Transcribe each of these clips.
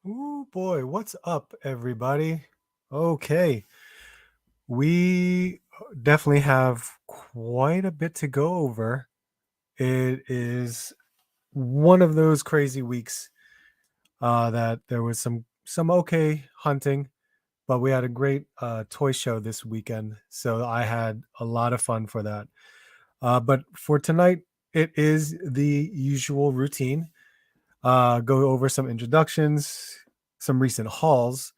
Oh boy, what's up, everybody? Okay, we definitely have quite a bit to go over. It is one of those crazy weeks that there was some okay hunting, but we had a great toy show this weekend, so I had a lot of fun for that. But for tonight, it is the usual routine. Go over some introductions, some recent hauls,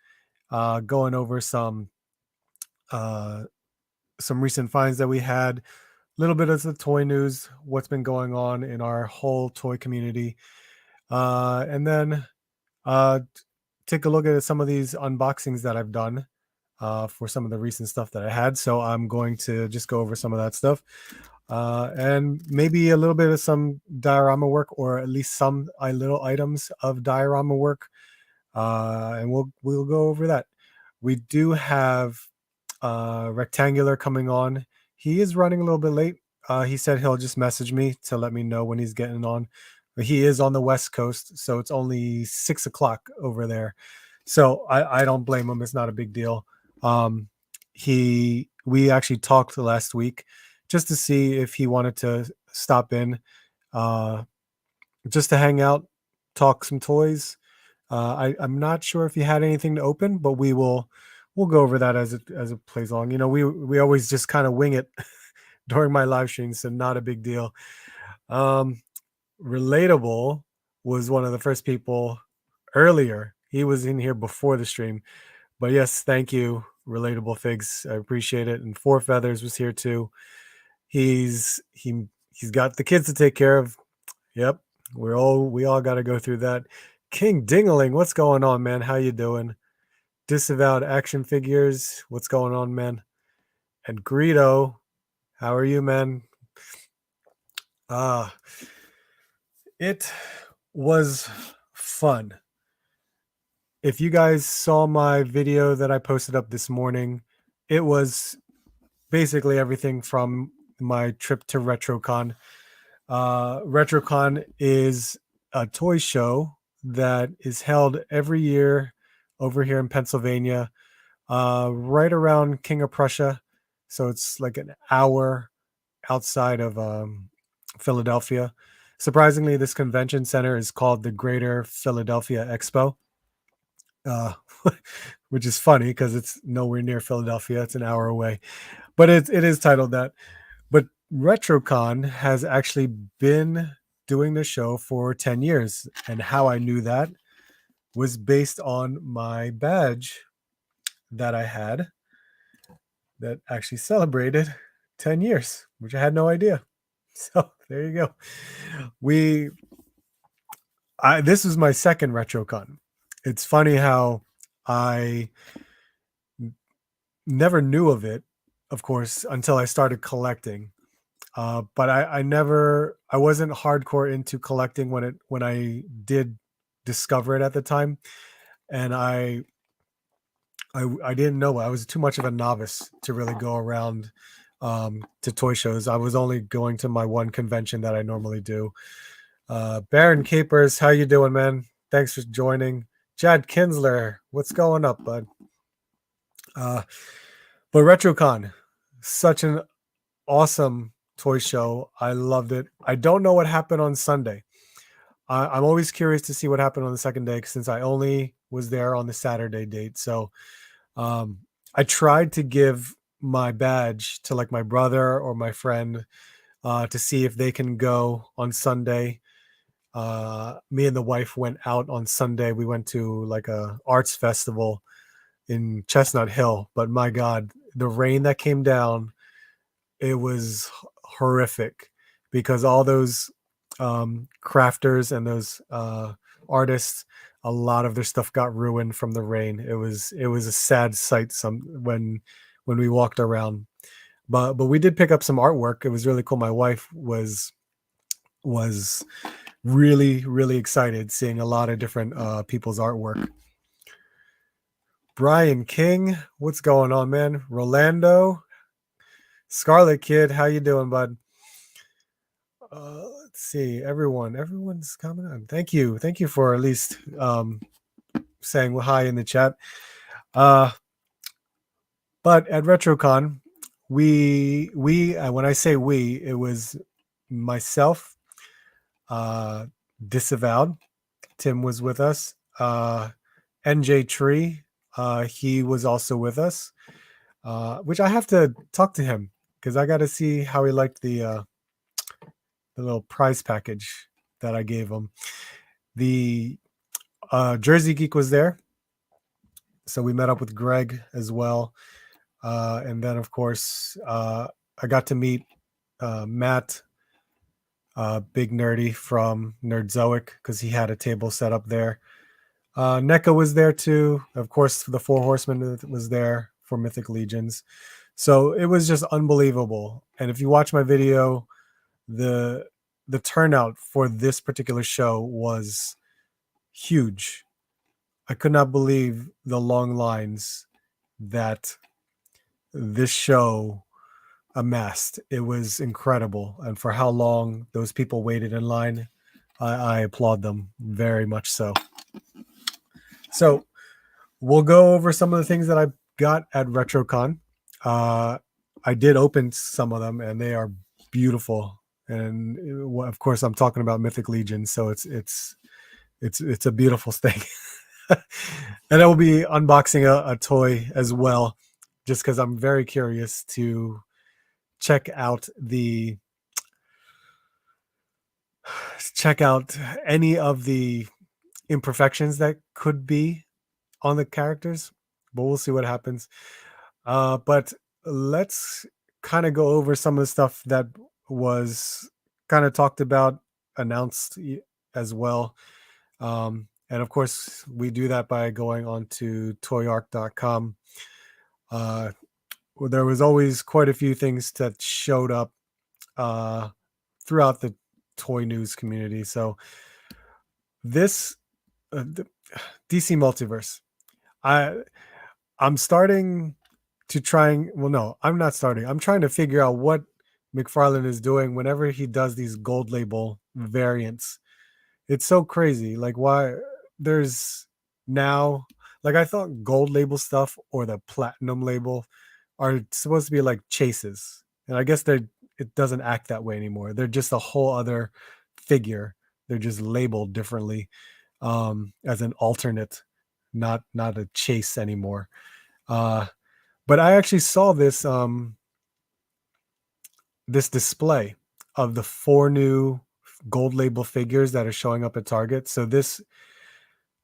going over uh, some recent finds that we had, a little bit of the toy news, what's been going on in our whole toy community, and then take a look at some of these unboxings that I've done for some of the recent stuff that I had. So I'm going to just go over some of that stuff. And maybe a little bit of some diorama work, or at least some little items of diorama work, and we'll go over that. We do have Rektangular coming on. He is running a little bit late. He said he'll just message me to let me know when he's getting on. But he is on the West Coast, so it's only 6 o'clock over there. So I don't blame him. It's not a big deal. Um, we actually talked last week just to see if he wanted to stop in, uh, just to hang out, talk some toys. I'm not sure if he had anything to open, but we'll go over that as it plays along. You know, we always just kind of wing it during my live streams, so not a big deal. Um, Relatable was one of the first people earlier. He was in here before the stream, but yes, thank you, Relatable Figs. I appreciate it. And Four Feathers was here too. He's got the kids to take care of. Yep, we all got to go through that. King Dingling, what's going on, man? How you doing? Disavowed Action Figures, what's going on, man? And Greedo, how are you, man? Ah, it was fun. If you guys saw my video that I posted up this morning, it was basically everything from my trip to RetroCon. RetroCon is a toy show that is held every year over here in Pennsylvania, right around King of Prussia. So it's like an hour outside of Philadelphia. Surprisingly, this convention center is called the Greater Philadelphia Expo, uh, which is funny because it's nowhere near Philadelphia. It's an hour away, but it is titled that. But RetroCon has actually been doing the show for 10 years. And how I knew that was based on my badge that I had that actually celebrated 10 years, which I had no idea. So there you go. We This was my second RetroCon. It's funny how I never knew of it, of course, until I started collecting. But I wasn't hardcore into collecting when I did discover it at the time, and I didn't know. I was too much of a novice to really go around to toy shows. I was only going to my one convention that I normally do. Baron Capers, how you doing, man? Thanks for joining. Chad Kinsler, what's going up, bud? Uh, but RetroCon, such an awesome toy show. I loved it. I don't know what happened on Sunday. I'm always curious to see what happened on the second day since I only was there on the Saturday date. So um, I tried to give my badge to like my brother or my friend to see if they can go on Sunday. Me and the wife went out on Sunday. We went to like a arts festival in Chestnut Hill, but my God, the rain that came down, it was horrific because all those crafters and those artists, a lot of their stuff got ruined from the rain. It was a sad sight when we walked around. But we did pick up some artwork. It was really cool. My wife was really really excited seeing a lot of different people's artwork. Brian King, what's going on, man? Rolando, Scarlet Kid, how you doing, bud? Let's see. Everyone's coming on. Thank you for at least saying hi in the chat. But at RetroCon, we when I say we, it was myself, Disavowed. Tim was with us. NJ Tree, he was also with us. Which I have to talk to him because I got to see how he liked the little prize package that I gave him. The Jersey Geek was there, so we met up with Greg as well, and then of course I got to meet Matt, Big Nerdy from Nerdzoic, because he had a table set up there. NECA was there too. Of course, the Four Horsemen was there for Mythic Legions. So it was just unbelievable. And if you watch my video, the turnout for this particular show was huge. I could not believe the long lines that this show amassed. It was incredible. And for how long those people waited in line, I applaud them very much so. So we'll go over some of the things that I got at RetroCon. I did open some of them, and they are beautiful. And of course, I'm talking about Mythic Legions, so it's a beautiful thing. And I will be unboxing a toy as well, just because I'm very curious to check out any of the imperfections that could be on the characters, but we'll see what happens. But let's kind of go over some of the stuff that was kind of talked about, announced as well. And of course, we do that by going on to toyarc.com. There was always quite a few things that showed up throughout the toy news community. So this DC Multiverse, I'm starting to I'm not starting. I'm trying to figure out what McFarlane is doing whenever he does these gold label variants. It's so crazy. Like, why there's now, like, I thought gold label stuff or the platinum label are supposed to be like chases. And I guess it doesn't act that way anymore. They're just a whole other figure. They're just labeled differently, as an alternate, not a chase anymore. But I actually saw this this display of the 4 new gold label figures that are showing up at Target. So this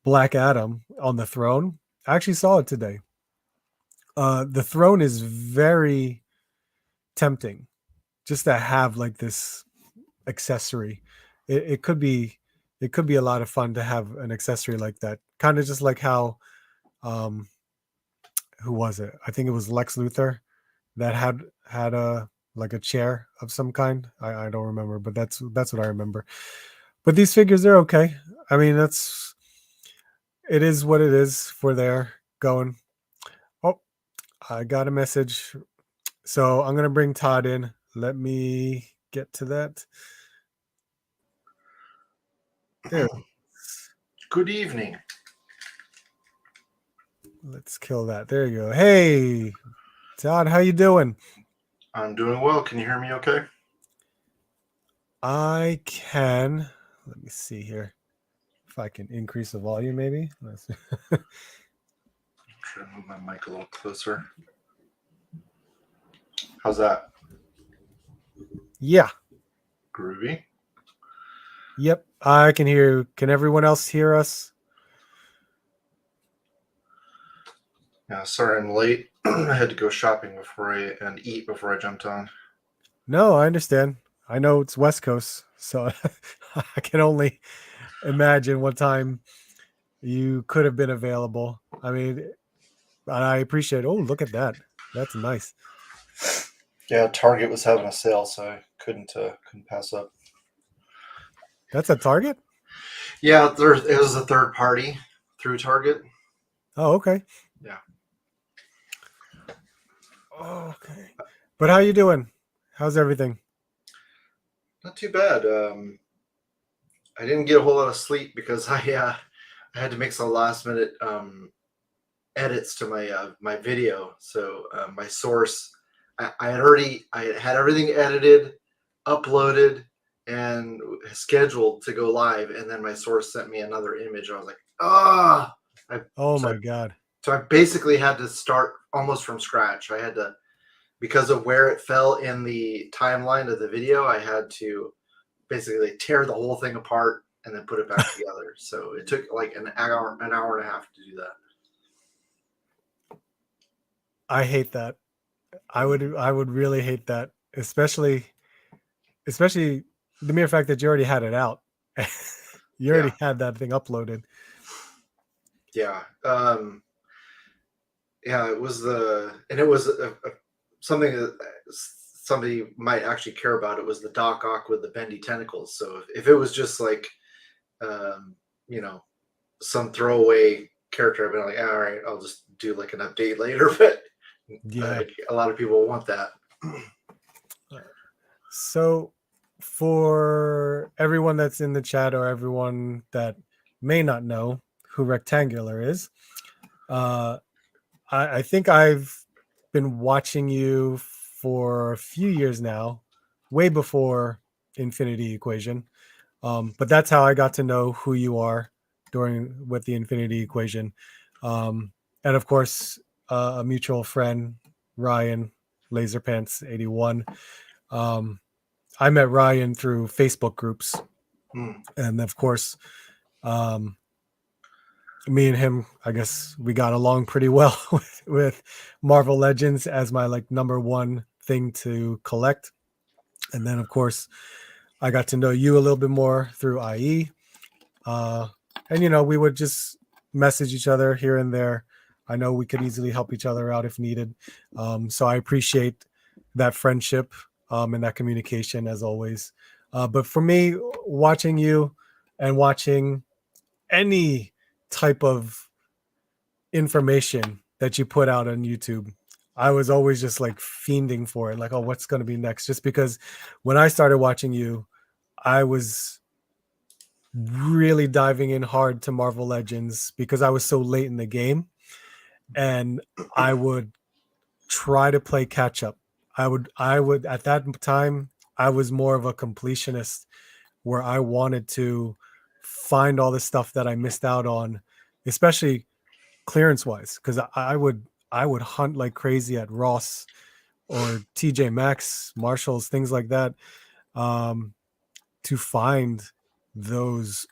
Black Adam on the throne, I actually saw it today. The throne is very tempting just to have like this accessory. It could be a lot of fun to have an accessory like that. Kind of just like how who was it? I think it was Lex Luthor that had a like a chair of some kind. I don't remember, but that's what I remember. But these figures are okay. I mean, it is what it is for their going. Oh, I got a message. So I'm gonna bring Todd in. Let me get to that. There. Good evening. Let's kill that. There you go. Hey, Todd, how you doing? I'm doing well. Can you hear me okay? I can. Let me see here. If I can increase the volume, maybe. Let's Try to move my mic a little closer. How's that? Yeah. Groovy. Yep, I can hear you. Can everyone else hear us? Yeah, sorry I'm late. I had to go shopping and eat before I jumped on. No, I understand. I know it's West Coast, so I can only imagine what time you could have been available. I mean, I appreciate it. Oh, look at that. That's nice. Yeah, Target was having a sale, so I couldn't pass up. That's a Target? Yeah, it was a third party through Target. Oh, okay. Yeah. Okay. But how you doing? How's everything? Not too bad. I didn't get a whole lot of sleep because I I had to make some last minute edits to my video. So my source, I had everything edited, uploaded, and scheduled to go live, and then my source sent me another image. I was like, ah, Oh so my God. so I basically had to start almost from scratch. I had to, because of where it fell in the timeline of the video, I had to basically tear the whole thing apart and then put it back together. So it took like an hour and a half to do that. I hate that. I would really hate that, especially the mere fact that you already had it out. You Yeah, already had that thing uploaded. yeah, yeah. It was and it was something that somebody might actually care about. It was the Doc Ock with the bendy tentacles. So if it was just like, um, you know, some throwaway character, I'd be like, all right, I'll just do like an update later. But Yeah. a lot of people want that. So for everyone that's in the chat or everyone that may not know who Rectangular is, uh, I think I've been watching you for a few years now, way before Infinity Equation. But that's how I got to know who you are during with the Infinity Equation, and of course, a mutual friend, Ryan Laserpants 81. Um, I met Ryan through Facebook groups, Hmm. and of course, um, me and him, I guess we got along pretty well with Marvel Legends as my like number one thing to collect. And then of course I got to know you a little bit more through IE. Uh, and we would just message each other here and there. I know we could easily help each other out if needed. So I appreciate that friendship and that communication as always. But for me, watching you and watching any type of information that you put out on YouTube, I was always just like fiending for it, like, oh, what's going to be next? Just because when I started watching you, I was really diving in hard to Marvel Legends because I was so late in the game, and I would try to play catch up. I would at that time I was more of a completionist where I wanted to find all the stuff that I missed out on, especially clearance wise, because I would hunt like crazy at Ross or TJ Maxx, Marshalls, things like that, um, to find those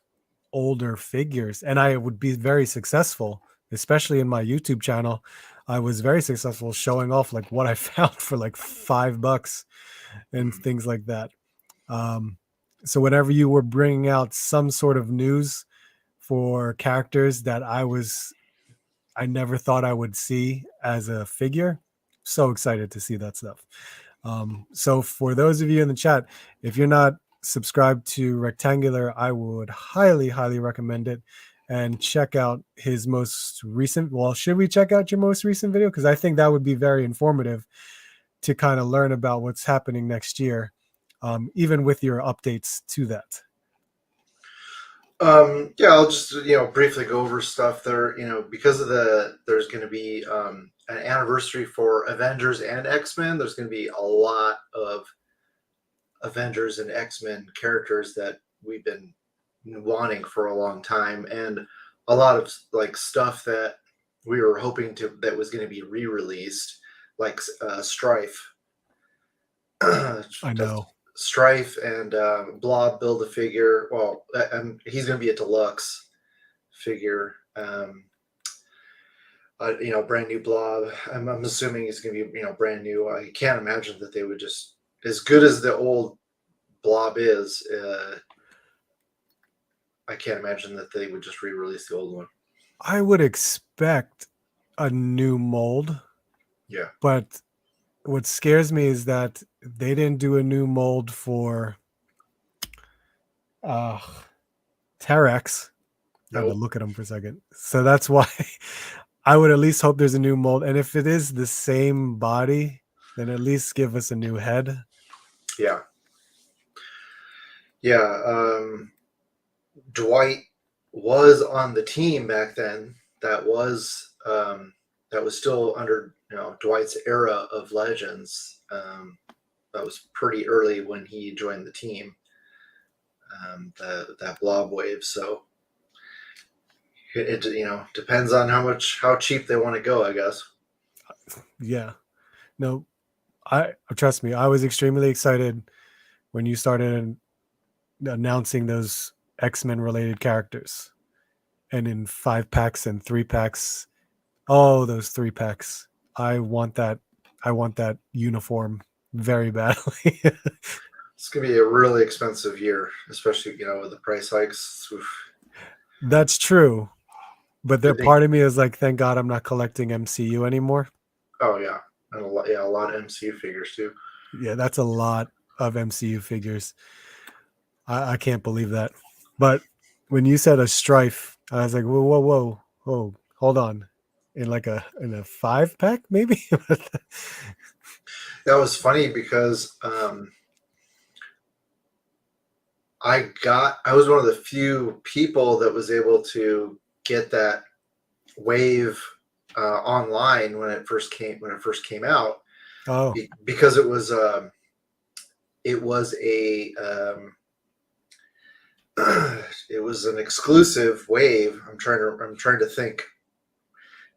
older figures, and I would be very successful, especially in my YouTube channel. I was very successful showing off like what I found for like $5 and things like that. Um, so whenever you were bringing out some sort of news for characters that I never thought I would see as a figure, so excited to see that stuff. So for those of you in the chat, if you're not subscribed to Rectangular, I would highly, highly recommend it and check out his most recent. Well, should we check out your most recent video? Because I think that would be very informative to kind of learn about what's happening next year, even with your updates to that. Yeah, I'll just briefly go over stuff there. Because of there's going to be an anniversary for Avengers and X-Men. There's going to be a lot of Avengers and X-Men characters that we've been wanting for a long time, and a lot of like stuff that we were hoping to that was going to be re-released, like Strife. I know. Strife and Blob build a figure. Well, he's going to be a deluxe figure. Brand new Blob. I'm assuming he's going to be brand new. I can't imagine that they would just, as good as the old Blob is. I can't imagine that they would just re-release the old one. I would expect a new mold, Yeah. but what scares me is that they didn't do a new mold for uh Terex. I had to Nope. look at them for a second. So that's why I would at least hope there's a new mold. And if it is the same body, then at least give us a new head. Yeah. Yeah. Dwight was on the team back then that was still under Dwight's era of Legends. That was pretty early when he joined the team. That blob wave. So it depends on how cheap they want to go, I guess. Yeah. No, I trust me, I was extremely excited when you started announcing those X-Men related characters. And in 5-packs and 3-packs, oh, those 3-packs. I want that uniform very badly. It's gonna be a really expensive year, especially with the price hikes. Oof. That's true. But I there think. part of me is like, thank God I'm not collecting MCU anymore. Oh yeah, and a lot of MCU figures too. Yeah, that's a lot of MCU figures. I can't believe that. But when you said a strife, I was like, whoa, whoa, whoa, whoa, hold on. In a 5-pack, maybe? That was funny because I was one of the few people that was able to get that wave online when it first came out. Oh, Because it was a it was an exclusive wave. I'm trying to think.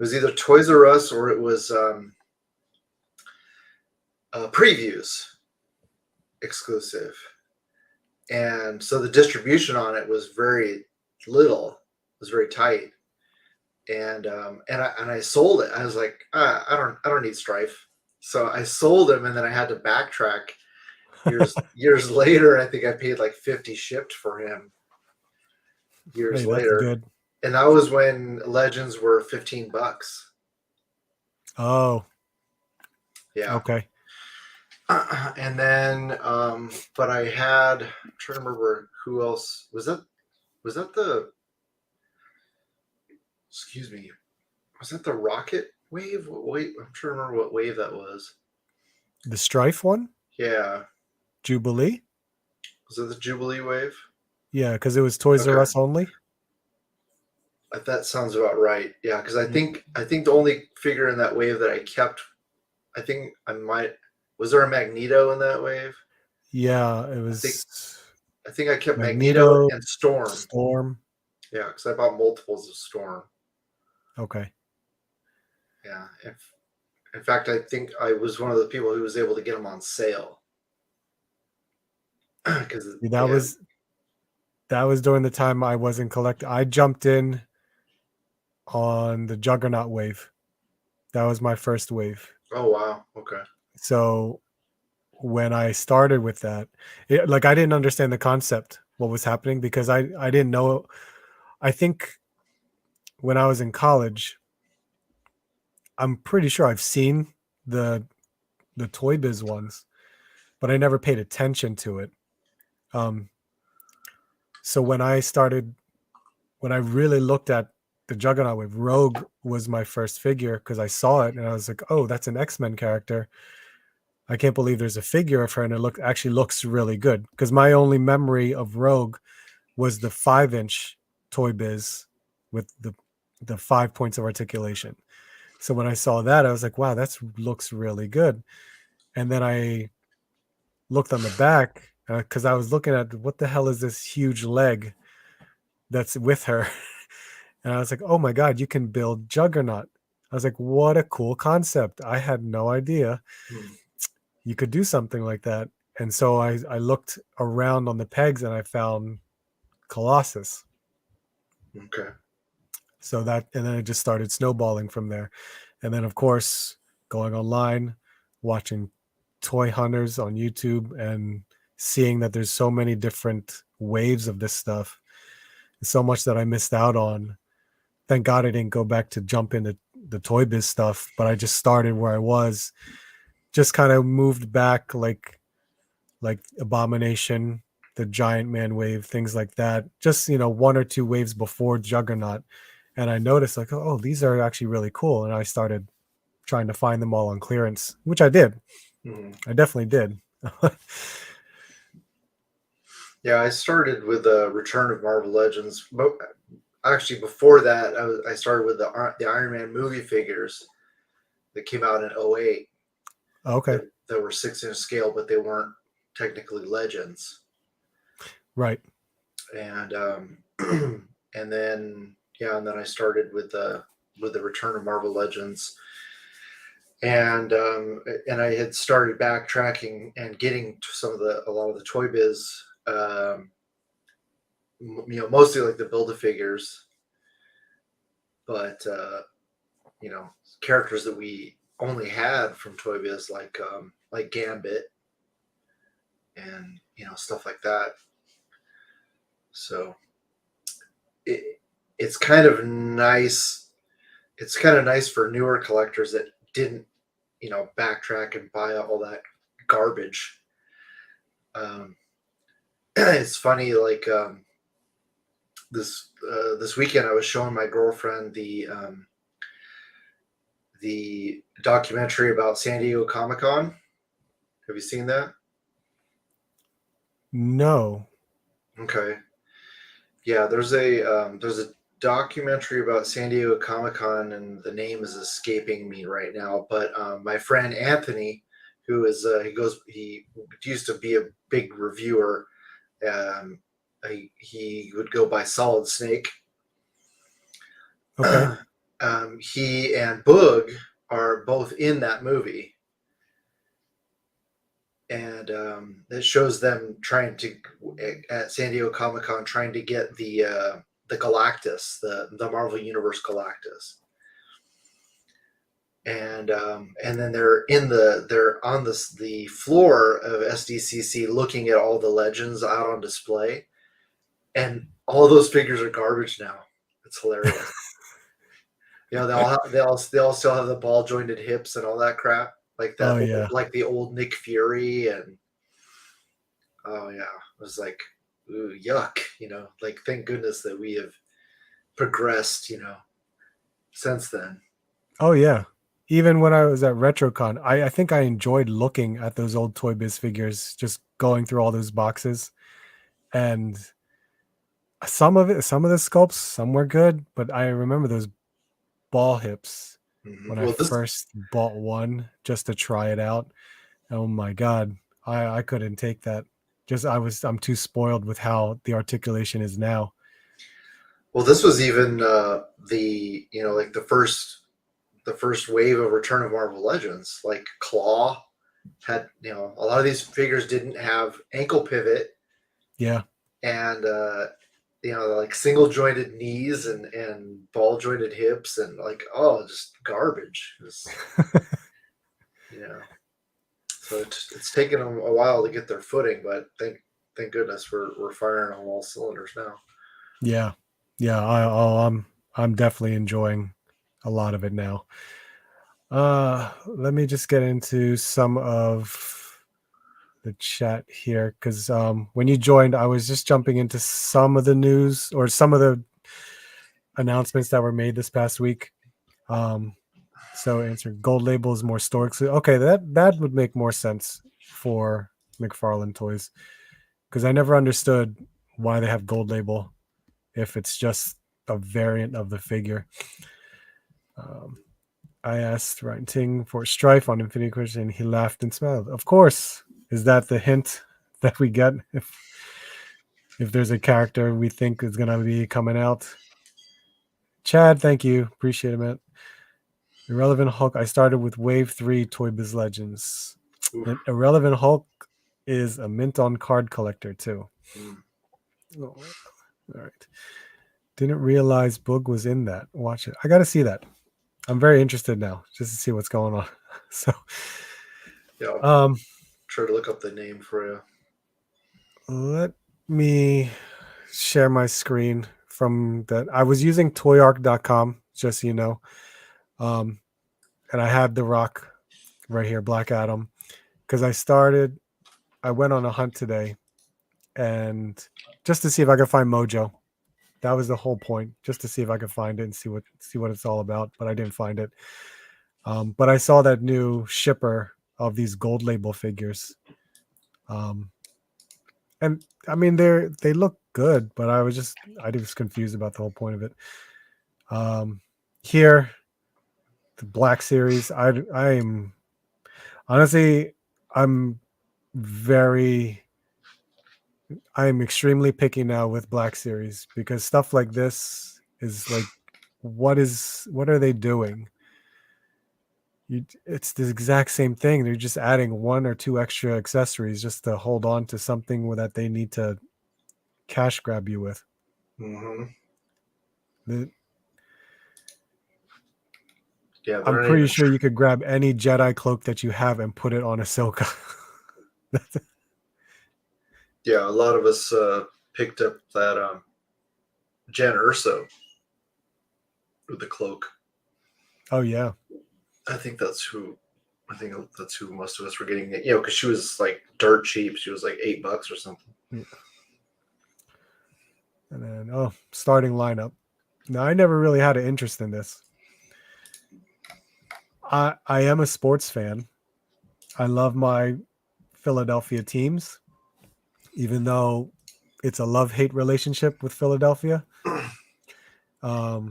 It was either Toys R Us or it was previews exclusive, and so the distribution on it was very little. It was very tight, and I sold it. I was like, I don't need Strife, so I sold him, and then I had to backtrack. Years later, I think I paid like 50 shipped for him. Years hey, that's later, good. and that was when Legends were $15. Oh, Yeah. okay. And then, but I had. I'm trying to remember who else was that. Was that the? Excuse me. Was that the Rocket wave? Wait, I'm trying to remember what wave that was. The Strife one? Yeah. Jubilee? Was it the Jubilee wave? Yeah, because it was Toys R Okay. Us only. That sounds about right. Yeah, because Yeah. I think the only figure in that wave that I kept, I think I might. Was there a Magneto in that wave? Yeah, it I think was I think I kept Magneto Magneto, and Storm. Storm. Yeah, because I bought multiples of Storm. Okay. Yeah. In fact, I think I was one of the people who was able to get them on sale. Because That was during the time I wasn't collecting. I jumped in on the Juggernaut wave. That was my first wave. Oh wow, okay. So when I started with that, I didn't understand the concept, what was happening, because I didn't know. I think when I was in college, I'm pretty sure I've seen the Toy Biz ones, but I never paid attention to it. Um, so when I really looked at the Juggernaut wave, Rogue was my first figure because I saw it and I was like, oh, that's an X-Men character. I can't believe there's a figure of her and it actually looks really good. Because my only memory of Rogue was the 5-inch Toy Biz with the 5 points of articulation. So when I saw that, I was like, wow, that looks really good. And then I looked on the back because I was looking at what the hell is this huge leg that's with her. And I was like, oh my God, you can build Juggernaut. I was like, what a cool concept. I had no idea you could do something like that. And so I looked around on the pegs and I found Colossus. Okay. So and then it just started snowballing from there. And then, of course, going online, watching toy hunters on YouTube and seeing that there's so many different waves of this stuff, so much that I missed out on. Thank God I didn't go back to jump into the Toy Biz stuff, but I just started where I was, just kind of moved back like Abomination, the Giant Man wave, things like that. Just, 1 or 2 waves before Juggernaut. And I noticed like, oh, these are actually really cool. And I started trying to find them all on clearance, which I did. I definitely did. Yeah, I started with Return of Marvel Legends. actually before that, I started with the Iron Man movie figures that came out in '08 Okay. that were 6-inch scale, but they weren't technically Legends. Right. And and then I started with the Return of Marvel Legends, and I had started backtracking and getting to a lot of the Toy Biz, mostly like the Build-A-Figures, but characters that we only had from Toy Biz, like Gambit and stuff like that. So it's kind of nice. It's kind of nice for newer collectors that didn't backtrack and buy all that garbage. It's funny, like this weekend I was showing my girlfriend the documentary about San Diego Comic-Con. Have you seen that? No. Okay. Yeah, there's a documentary about San Diego Comic-Con, and the name is escaping me right now. But my friend Anthony, who is he used to be a big reviewer. He would go by Solid Snake. Okay. He and Boog are both in that movie, and it shows them trying to at San Diego Comic-Con trying to get the Galactus, the Marvel Universe Galactus, and then they're on the floor of SDCC looking at all the Legends out on display, and all those figures are garbage now. It's hilarious. they all still have the ball jointed hips and all that crap, like Oh yeah. like the old Nick Fury, and oh yeah, it was like, ooh, yuck. Like, thank goodness that we have progressed, since then. Oh yeah. Even when I was at RetroCon, I think I enjoyed looking at those old Toy Biz figures, just going through all those boxes. And some of the sculpts, some were good, but I remember those ball hips when I Well, this first bought one just to try it out. Oh my God. I couldn't take that. I'm too spoiled with how the articulation is now. this was even like the first wave of Return of Marvel Legends. Like Claw had, a lot of these figures didn't have ankle pivot, Yeah. and like single jointed knees and ball jointed hips, and like, oh, just garbage. So it's taken them a while to get their footing, but thank goodness we're firing on all cylinders now. Yeah. Yeah. I'm definitely enjoying a lot of it now. Let me just get into some of the chat here, because when you joined, I was just jumping into some of the news or some of the announcements that were made this past week. So answer gold label is more store. Okay, that would make more sense for McFarlane Toys, because I never understood why they have gold label if it's just a variant of the figure. I asked Ryan Ting for Strife on Infinity Question, and he laughed and smiled. Of course. Is that the hint that we get if there's a character we think is going to be coming out? Chad, thank you. Appreciate it, man. Irrelevant Hulk. I started with Wave 3 Toy Biz Legends. And Irrelevant Hulk is a mint on card collector, too. Oh, all right. Didn't realize Boog was in that. Watch it. I got to see that. I'm very interested now, just to see what's going on. So, yeah, try to look up the name for you. Let me share my screen from that. I was using toyarc.com, just so you know. And I had the rock right here, Black Adam, because I went on a hunt today, and just to see if I could find Mojo. That was the whole point, just to see if I could find it and see what it's all about. But I didn't find it. But I saw that new shipper of these gold label figures. And I mean, they look good, but I was confused about the whole point of it. Here, the Black Series, I am honestly, I'm extremely picky now with Black Series because stuff like this is like, what are they doing? It's the exact same thing. They're just adding 1 or 2 extra accessories just to hold on to something that they need to cash grab you with. Yeah, I'm pretty sure you could grab any Jedi cloak that you have and put it on Ahsoka. Yeah, a lot of us picked up that Jen Urso with the cloak. Oh yeah, I think that's who most of us were getting it. Because she was like dirt cheap. She was like $8 or something. yeah. And then starting lineup. Now I never really had an interest in this. I am a sports fan. I love my Philadelphia teams, even though it's a love-hate relationship with Philadelphia. But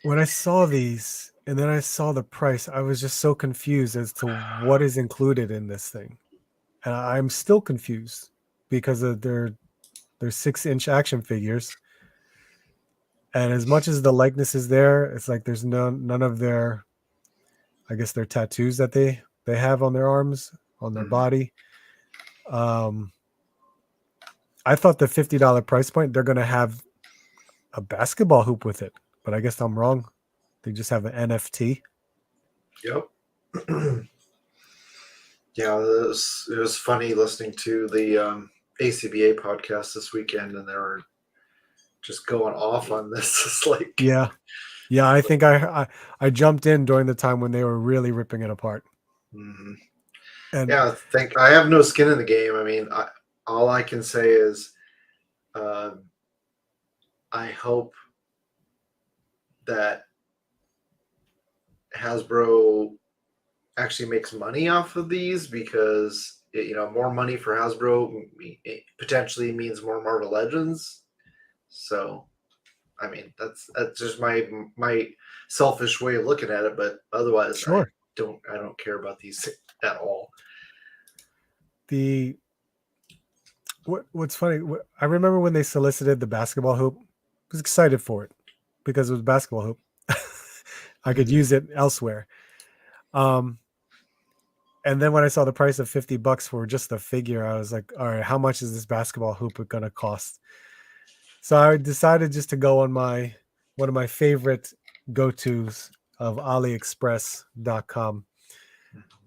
when I saw these and then I saw the price, I was just so confused as to what is included in this thing. And I'm still confused because of their 6-inch action figures. And as much as the likeness is there, it's like there's none of their, I guess, their tattoos that they have on their arms, on their body. I thought the $50 price point, they're going to have a basketball hoop with it, but I guess I'm wrong. They just have an NFT. Yep. Yeah, it was funny listening to the ACBA podcast this weekend, and they were just going off on this. It's like, yeah. I think I jumped in during the time when they were really ripping it apart. And yeah, I have no skin in the game. I mean, all I can say is, I hope that Hasbro actually makes money off of these, because more money for Hasbro potentially means more Marvel Legends. So, I mean, that's just my selfish way of looking at it. But otherwise, sure. I don't care about these at all. What's funny, I remember when they solicited the basketball hoop, I was excited for it because it was a basketball hoop. I could use it elsewhere. And then when I saw the price of $50 for just the figure, I was like, all right, how much is this basketball hoop going to cost? So I decided just to go on one of my favorite go-tos of AliExpress.com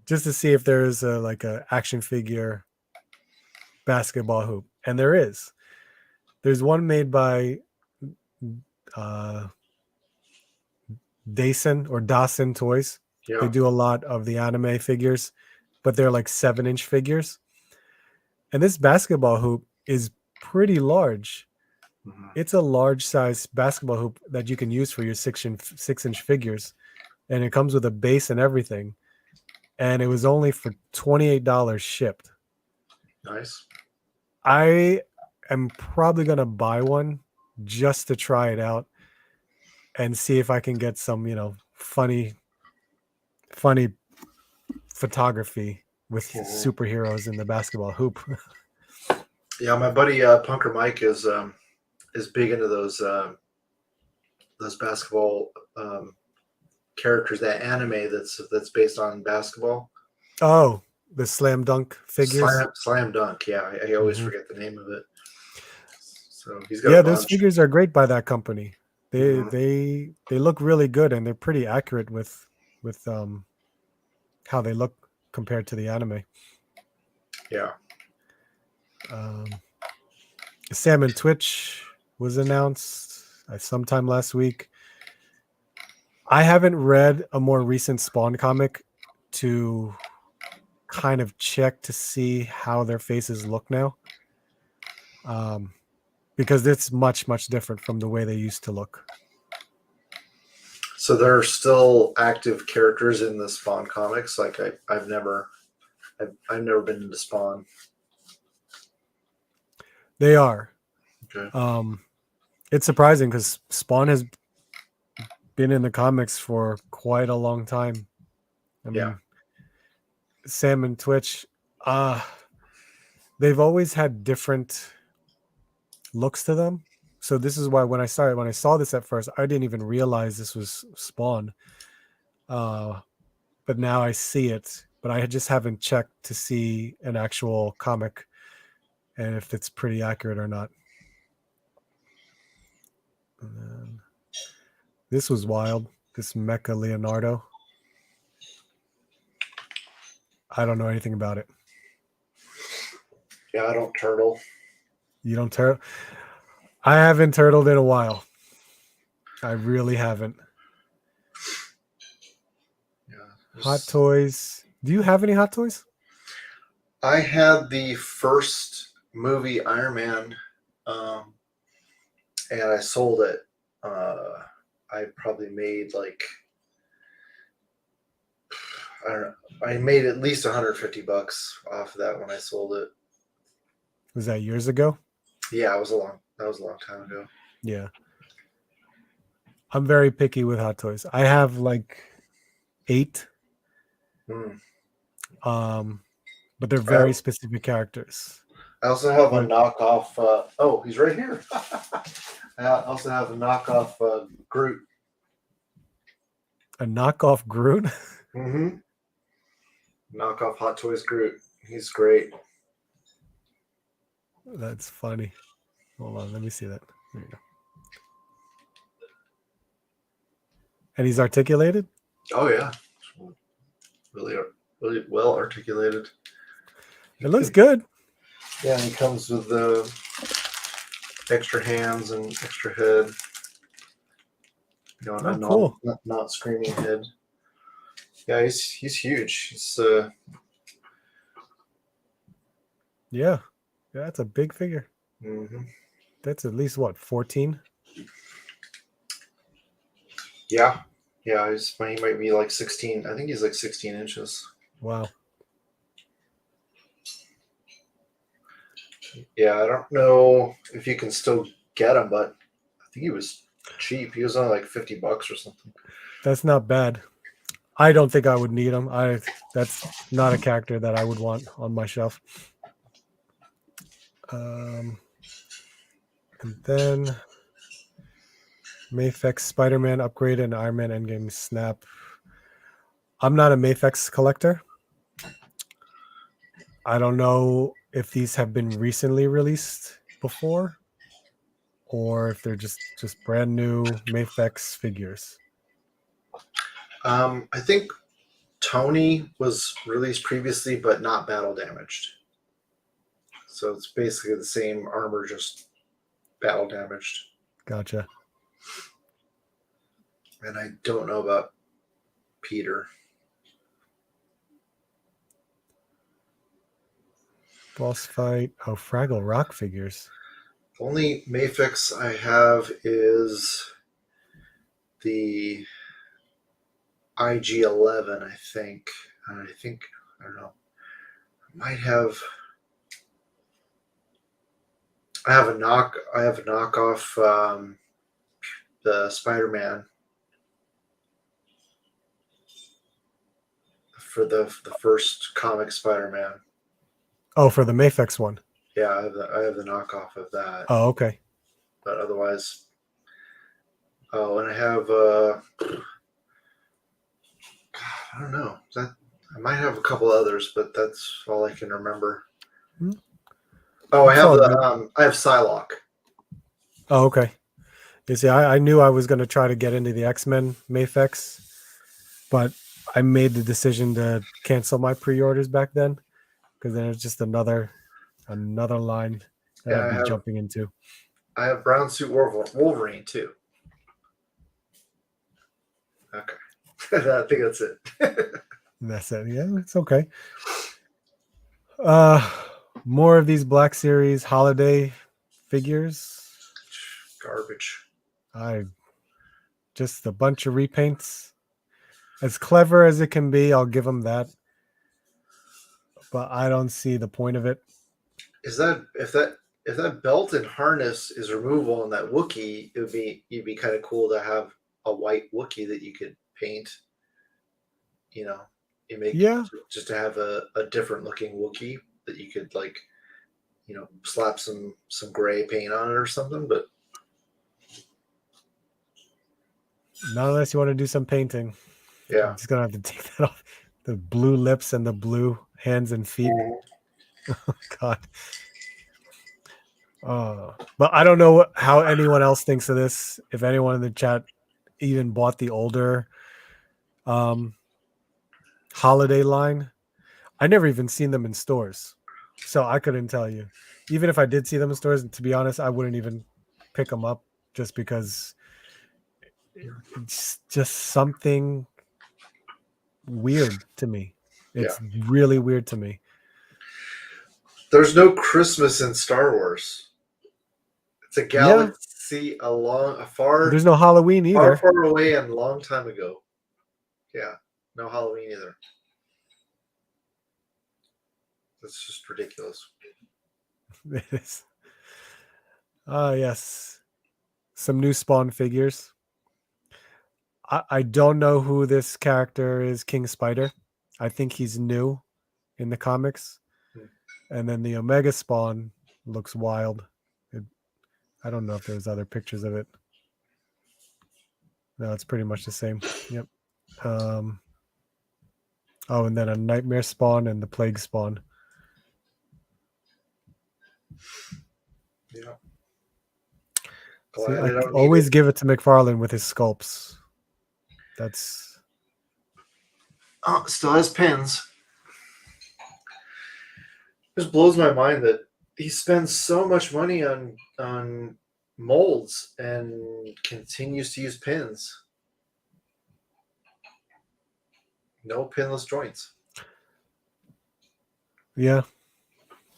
just to see if there is a action figure basketball hoop. And there is. There's one made by Dawson Toys. Yeah. They do a lot of the anime figures, but they're like 7-inch figures. And this basketball hoop is pretty large. It's a large size basketball hoop that you can use for your 6-inch figures. And it comes with a base and everything. And it was only for $28 shipped. Nice. I am probably going to buy one just to try it out and see if I can get some, funny photography with superheroes in the basketball hoop. Yeah, my buddy Punker Mike is big into those basketball characters, that anime that's based on basketball. Oh, the slam dunk figures. Slam dunk. Yeah, I always forget the name of it. So he's got a bunch. Those figures are great by that company. They look really good, and they're pretty accurate with how they look compared to the anime. Yeah. Sam and Twitch was announced sometime last week. I haven't read a more recent Spawn comic to kind of check to see how their faces look now, because it's much, much different from the way they used to look. So there are still active characters in the Spawn comics. Like I've never been into Spawn. They are. Okay. It's surprising because Spawn has been in the comics for quite a long time. I mean, Sam and Twitch, they've always had different looks to them. So this is why when I saw this at first, I didn't even realize this was Spawn. But now I see it, but I just haven't checked to see an actual comic and if it's pretty accurate or not. And then, this was wild. This Mecha Leonardo. I don't know anything about it. Yeah, I don't turtle. You don't turtle? I haven't turtled in a while. I really haven't. Yeah. Hot toys. Do you have any hot toys? I had the first movie Iron Man, and I sold it. I probably made like, I don't know. I made at least $150 off of that when I sold it. Was that years ago? Yeah, that was a long time ago. Yeah. I'm very picky with hot toys. I have like 8. But they're very specific characters. I also have a knockoff. Oh, he's right here. I also have a knockoff Groot. A knockoff Groot? Mm-hmm. Knockoff Hot Toys Groot. He's great. That's funny. Hold on, let me see that. There you go. And he's articulated? Oh yeah, really well articulated. It looks good. Yeah, and he comes with the extra hands and extra head. You know, Cool. Not screaming head. Yeah, he's huge. He's Yeah, that's a big figure. Mm-hmm. That's at least what, 14? Yeah, he might be like 16. I think he's like 16 inches. Wow. Yeah, I don't know if you can still get him, but I think he was cheap. He was only like $50 or something. That's not bad. I don't think I would need him. That's not a character that I would want on my shelf. And then Mafex Spider-Man upgrade and Iron Man Endgame Snap. I'm not a Mafex collector. I don't know if these have been recently released before or if they're just brand new Mafex figures. I think Tony was released previously, but not battle damaged. So it's basically the same armor, just battle damaged. Gotcha. And I don't know about Peter. Boss fight. Oh, Fraggle Rock figures. The only Mafex I have is the IG-11, I think. I don't know. I have a knockoff the Spider-Man for the first comic Spider-Man. Oh, for the Mafex one. Yeah, I have the knockoff of that. Oh, okay. But otherwise, and I have I don't know. I might have a couple others, but that's all I can remember. Oh, I have Psylocke. Oh, okay. You see, I knew I was going to try to get into the X-Men Mafex, but I made the decision to cancel my pre-orders back then because then it's just another line that I'd be jumping into. I have Brown Suit Wolverine too. Okay. I think that's it. That's it. Yeah, it's okay. More of these Black Series holiday figures. Garbage. Just a bunch of repaints. As clever as it can be, I'll give them that. But I don't see the point of it. Is that if that belt and harness is removable on that Wookiee, it'd be kind of cool to have a white Wookiee that you could paint. You know, you make Yeah. just to have a different looking Wookiee that you could like, slap some gray paint on it or something. But Not unless you want to do some painting. yeah, I'm just gonna have to take that off. The blue lips and the blue hands and feet. Oh, God. But I don't know how anyone else thinks of this. If anyone in the chat even bought the older holiday line, I never even seen them in stores, so I couldn't tell you. Even if I did see them in stores, to be honest, I wouldn't even pick them up just because it's just something weird to me. It's really weird to me. there's no Christmas in Star Wars. It's a galaxy a far, There's no Halloween either. far away and long time ago. Yeah, no Halloween either. That's just ridiculous. It is. Yes. Some new Spawn figures. I don't know who this character is, King Spider. I think he's new in the comics. And then the Omega Spawn looks wild. I don't know if there's other pictures of it. No, it's pretty much the same. Yep. Oh, and then a Nightmare Spawn and the Plague Spawn. Yeah. See, I always give it to McFarlane with his sculpts. That's. Oh, still has pins. It just blows my mind that he spends so much money on molds and continues to use pins. No pinless joints. Yeah.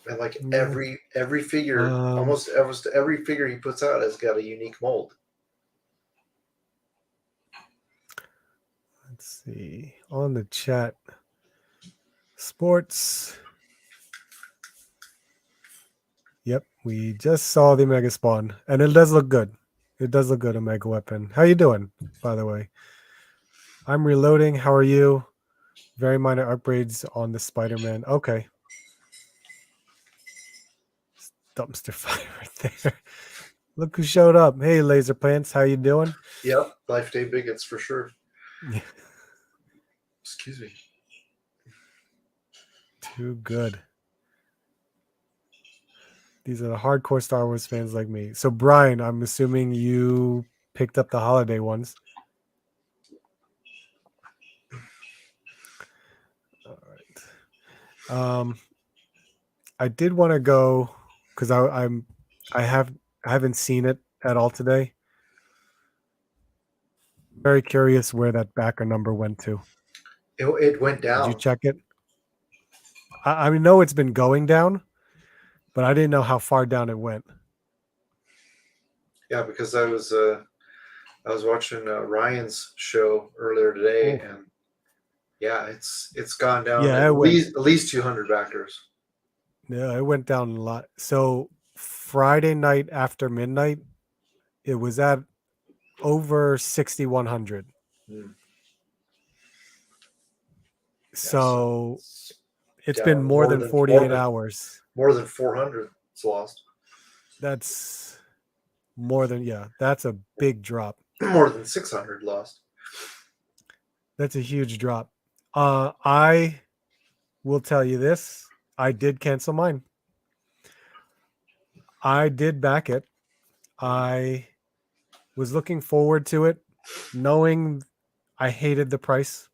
And like every figure, almost every figure he puts out has got a unique mold. Let's see. On the chat. Sports. Yep, we just saw the Mega Spawn, and it does look good. It does look good, a Mega Weapon. How you doing, by the way? I'm reloading. How are you? Very minor upgrades on the Spider-Man. Okay. Dumpster fire right there. Look who showed up. Hey, Laser Plants. How you doing? Yep, Life Day Bigots for sure. Excuse me. Too good. These are the hardcore Star Wars fans like me. So, Brian, I'm assuming you picked up the holiday ones. All right. I did want to go because I haven't seen it at all today. Very curious where that backer number went to. It went down. Did you check it? I know it's been going down, but I didn't know how far down it went. Yeah, because I was watching Ryan's show earlier today, and yeah, it's gone down at least 200 backers. Yeah, it went down a lot. So Friday night after midnight, it was at over 6,100. So it's been more than 48 hours. More than 400 it's lost. That's more than, that's a big drop. More than 600 lost. That's a huge drop. I will tell you this. I did cancel mine. I did back it. I was looking forward to it, knowing I hated the price.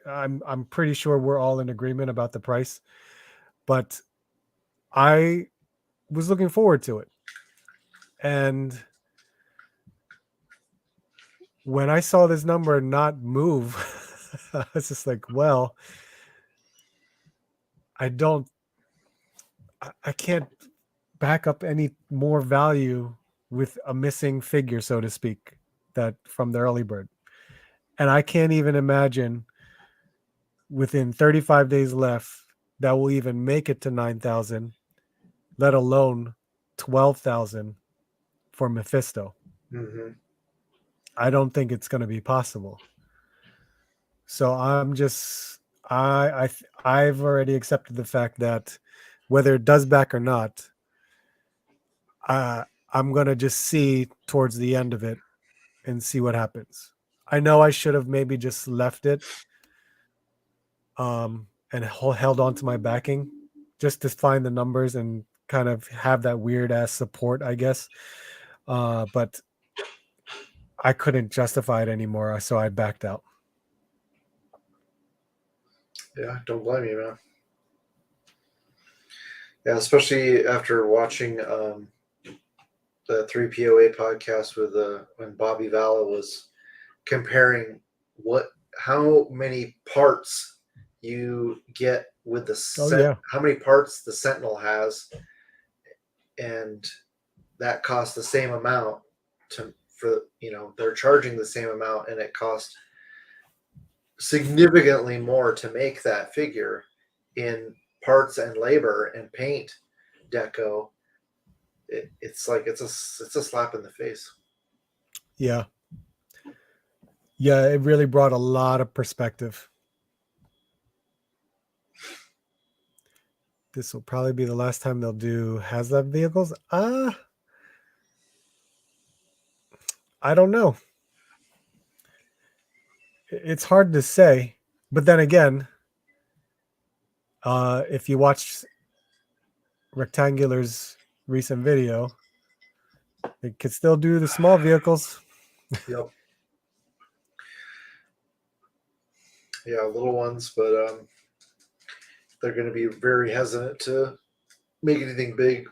I'm pretty sure we're all in agreement about the price, but I was looking forward to it. And when I saw this number not move, I was just like, well, I can't back up any more value with a missing figure, so to speak, that from the early bird. And I can't even imagine within 35 days left that will even make it to 9,000. let alone 12,000 for Mephisto. Mm-hmm. I don't think it's going to be possible. So I'm just I've already accepted the fact that whether it does back or not, I'm going to just see towards the end of it and see what happens. I know I should have maybe just left it and held on to my backing just to find the numbers and kind of have that weird ass support, I guess. But I couldn't justify it anymore, so I backed out. Yeah, don't blame you, man. Yeah, especially after watching the 3POA podcast with when Bobby Valla was comparing how many parts you get with the Oh yeah, how many parts the Sentinel has, and that costs the same amount they're charging the same amount, and it costs significantly more to make that figure in parts and labor and paint deco. It's like it's a slap in the face. yeah, yeah. It really brought a lot of perspective. This will probably be the last time they'll do HasLab vehicles. I don't know. It's hard to say, but then again, if you watch Rektangular's recent video, they could still do the small vehicles. Yep. Yeah, little ones, but they're going to be very hesitant to make anything big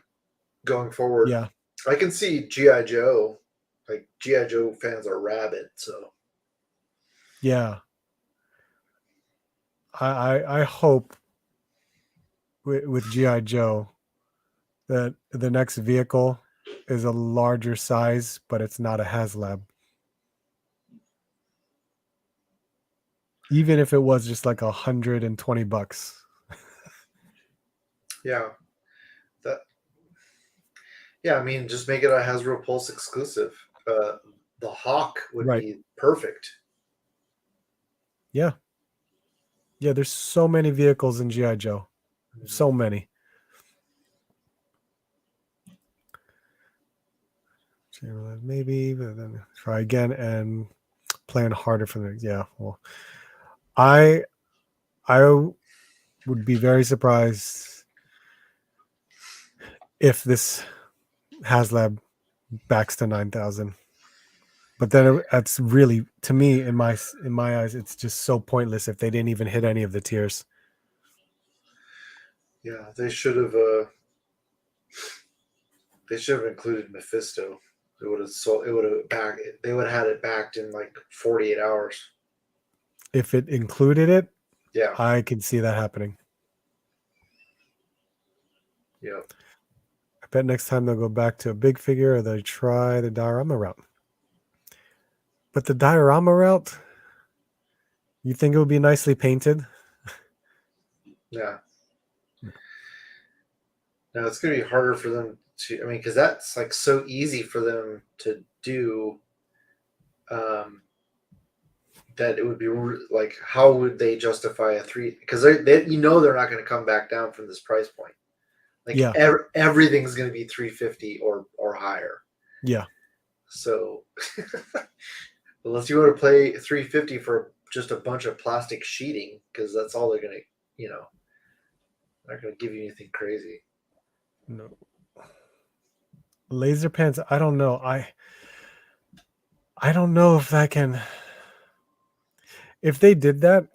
going forward. Yeah, I can see GI Joe. Like GI Joe fans are rabid, so yeah. I hope with GI Joe that the next vehicle is a larger size, but it's not a HasLab. Even if it was just like $120. yeah, that yeah. I mean, just make it a Hasbro Pulse exclusive. The Hawk would Right. be perfect. Yeah. Yeah, there's so many vehicles in GI Joe. So many. Maybe, but then try again and plan harder for the yeah. Well, I would be very surprised if this HasLab backs to 9,000. But then that's really, to me, in my eyes, it's just so pointless if they didn't even hit any of the tiers. Yeah, they should have. They should have included Mephisto. It would have sold. It would have back. They would have had it backed in like 48 hours. If it included it, Yeah. I could see that happening. Yeah. I bet next time they'll go back to a big figure or they try the diorama route. But the diorama route, you think it would be nicely painted? Yeah. Now it's going to be harder for them to. I mean, because that's like so easy for them to do. That it would be like, how would they justify a three? Because they're they're not going to come back down from this price point. Like Yeah. everything's going to be 350 or higher. Yeah. So unless you want to play 350 for just a bunch of plastic sheeting, because that's all they're going to, they're not going to give you anything crazy. No. Laser pants, I don't know. I don't know if that can. If they did that,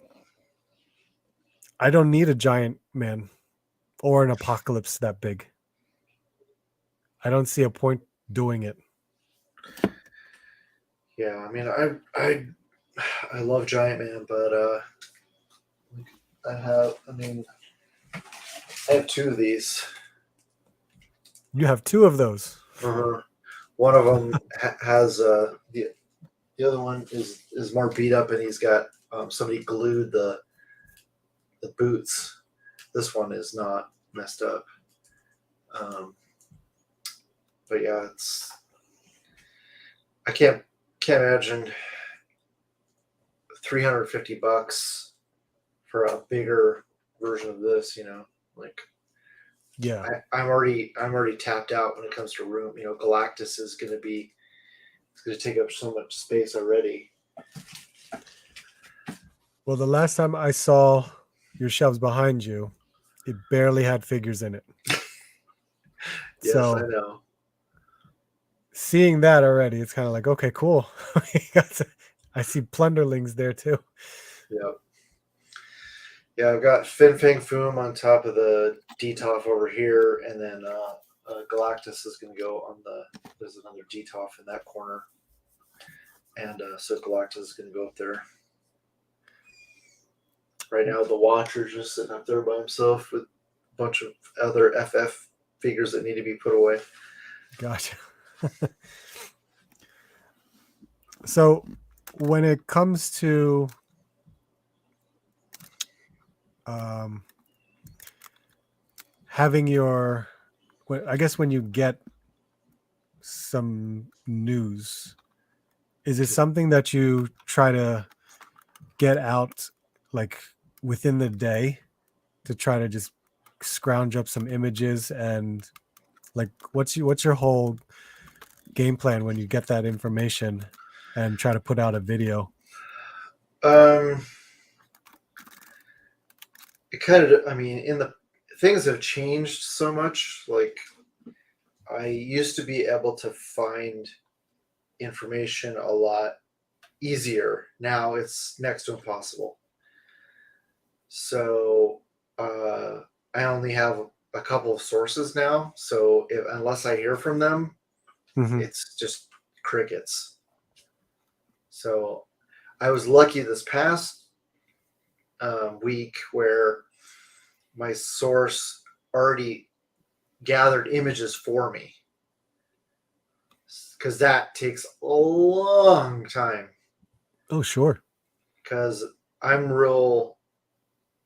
I don't need a giant man or an apocalypse that big. I don't see a point doing it. Yeah, I mean, I love Giant Man, but I have two of these. You have two of those. One of them has the other one is more beat up, and he's got somebody glued the boots. This one is not messed up. But yeah, I can't imagine $350 for a bigger version of this. Like Yeah. I'm already tapped out when it comes to room. Galactus is going to take up so much space already. Well, the last time I saw your shelves behind you, it barely had figures in it. Yes, So I know. seeing that already, it's kind of like, okay, cool. I see plunderlings there too. Yeah. Yeah, I've got Fin Fang Foom on top of the DTOF over here, and then Galactus is going to go on there's another DTOF in that corner. And so Galactus is going to go up there. Right now, the Watcher's just sitting up there by himself with a bunch of other FF figures that need to be put away. Gotcha. So when it comes to having I guess when you get some news, is it something that you try to get out like within the day to try to just scrounge up some images, and like what's your whole game plan when you get that information and try to put out a video? It kind of, things have changed so much. Like, I used to be able to find information a lot easier. Now it's next to impossible. So I only have a couple of sources now. So unless I hear from them, it's just crickets. So I was lucky this past week where my source already gathered images for me, because that takes a long time. Oh, sure. Because I'm real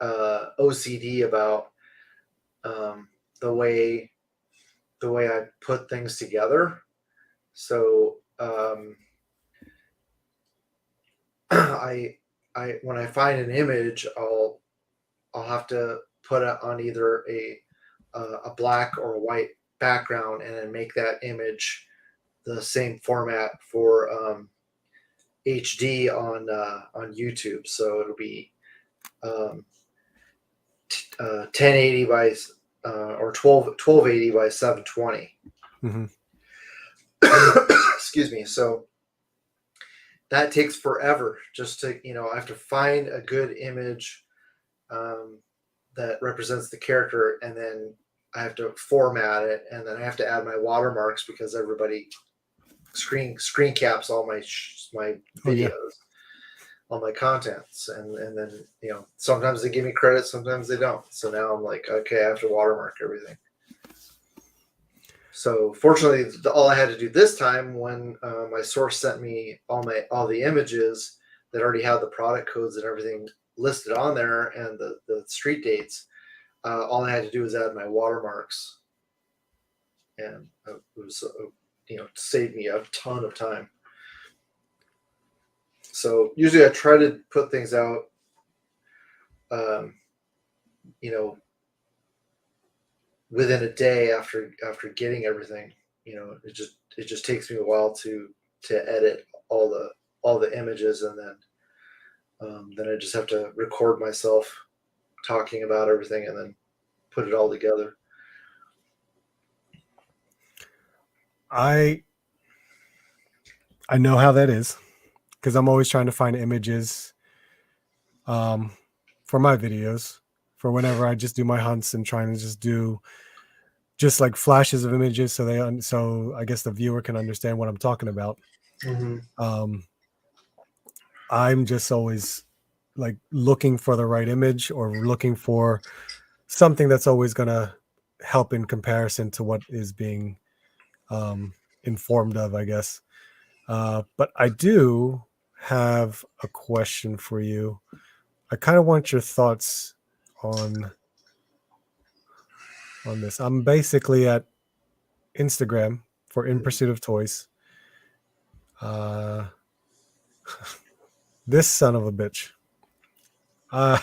OCD about the way I put things together. So I when I find an image, I'll have to put it on either a black or a white background, and then make that image the same format for HD on YouTube. So it'll be 1080 by or 1280 by 720. Excuse me. So that takes forever just to, I have to find a good image that represents the character, and then I have to format it, and then I have to add my watermarks because everybody screen caps all my videos, all my contents, and then sometimes they give me credit, sometimes they don't. So now I'm like, okay, I have to watermark everything. So fortunately, all I had to do this time, when my source sent me all the images that already had the product codes and everything listed on there, and the street dates, all I had to do was add my watermarks, and it was saved me a ton of time. So usually I try to put things out, within a day after getting everything. It just takes me a while to edit all the images, and then I just have to record myself talking about everything and then put it all together. I know how that is, because I'm always trying to find images for my videos, for whenever I just do my hunts, and trying to just do just like flashes of images, so I guess the viewer can understand what I'm talking about. I'm just always like looking for the right image, or looking for something that's always going to help in comparison to what is being informed of, I guess. But I do have a question for you. I kind of want your thoughts on on this. I'm basically at Instagram for In Pursuit of Toys. This son of a bitch. I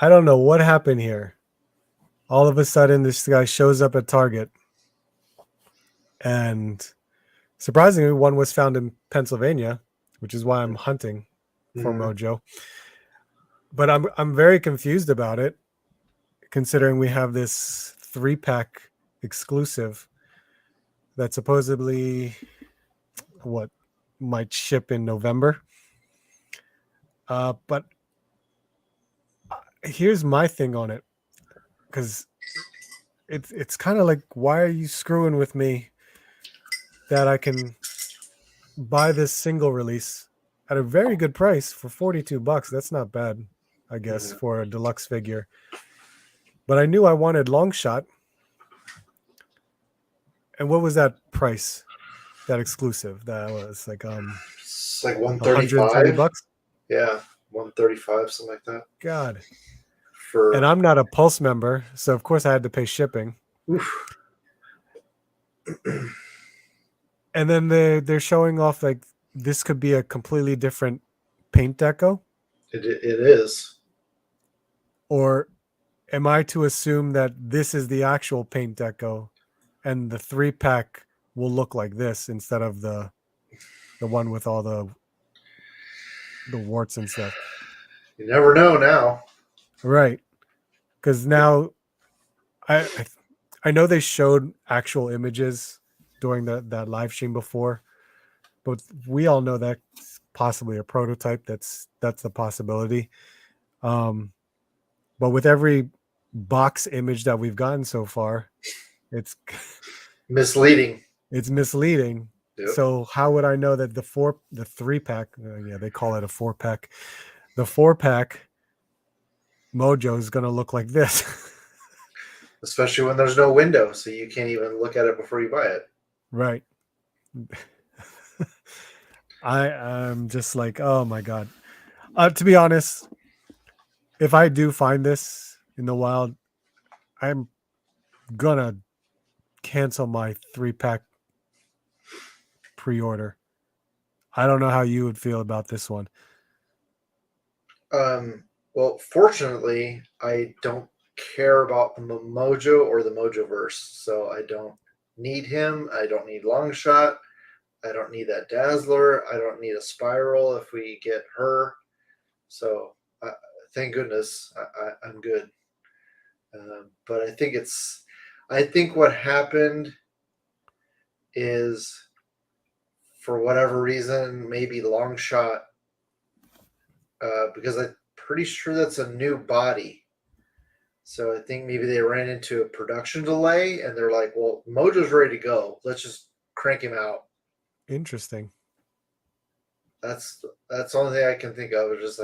don't know what happened here. All of a sudden, this guy shows up at Target, and surprisingly, one was found in Pennsylvania, which is why I'm hunting for Mojo. But I'm very confused about it, considering we have this 3-pack exclusive that supposedly might ship in November. But here's my thing on it, because it's kind of like, why are you screwing with me that I can buy this single release at a very good price for $42? That's not bad, I guess, for a deluxe figure. But I knew I wanted Long Shot. And what was that price? That exclusive? That was like it's like $130. Yeah, 135, something like that. God. For And I'm not a Pulse member, so of course I had to pay shipping. And then they're showing off like this could be a completely different paint deco. It is. Or am I to assume that this is the actual paint deco and the 3-pack will look like this instead of the one with all the warts and stuff? You never know now. Right. Because now I know they showed actual images during that live stream before, but we all know that's possibly a prototype. That's the possibility. But with every box image that we've gotten so far, it's misleading. It's misleading. Yep. So how would I know that the 3-pack? Yeah, they call it a 4-pack. The 4-pack Mojo is going to look like this. Especially when there's no window, so you can't even look at it before you buy it. Right. I'm just like, oh my God. To be honest, if I do find this in the wild, I'm gonna cancel my 3-pack pre-order. I don't know how you would feel about this one. Well, fortunately, I don't care about the Mojo or the Mojoverse, so I don't need him. I don't need Longshot. I don't need that Dazzler. I don't need a Spiral if we get her. So thank goodness I'm good. But I think what happened is, for whatever reason, maybe Longshot, because I'm pretty sure that's a new body. So I think maybe they ran into a production delay and they're like, well, Mojo's ready to go. Let's just crank him out. Interesting. That's the only thing I can think of. It was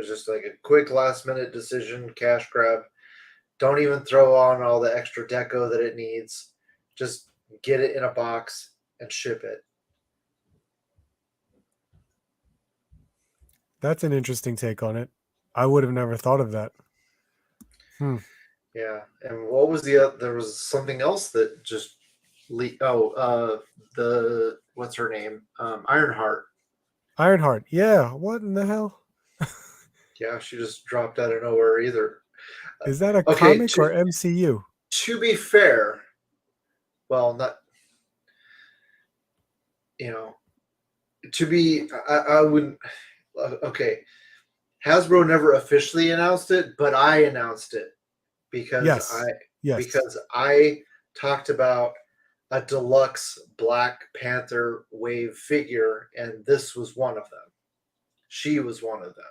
just like a quick last minute decision, cash grab. Don't even throw on all the extra deco that it needs. Just get it in a box and ship it. That's an interesting take on it. I would have never thought of that. Yeah. And what was there was something else that just leaked. Oh, what's her name? Ironheart. Ironheart. Yeah. What in the hell? Yeah, she just dropped out of nowhere either. Is that a comic or MCU? To be fair, well, not, I wouldn't, okay. Hasbro never officially announced it, but I announced it because because I talked about a deluxe Black Panther wave figure, and this was one of them. She was one of them.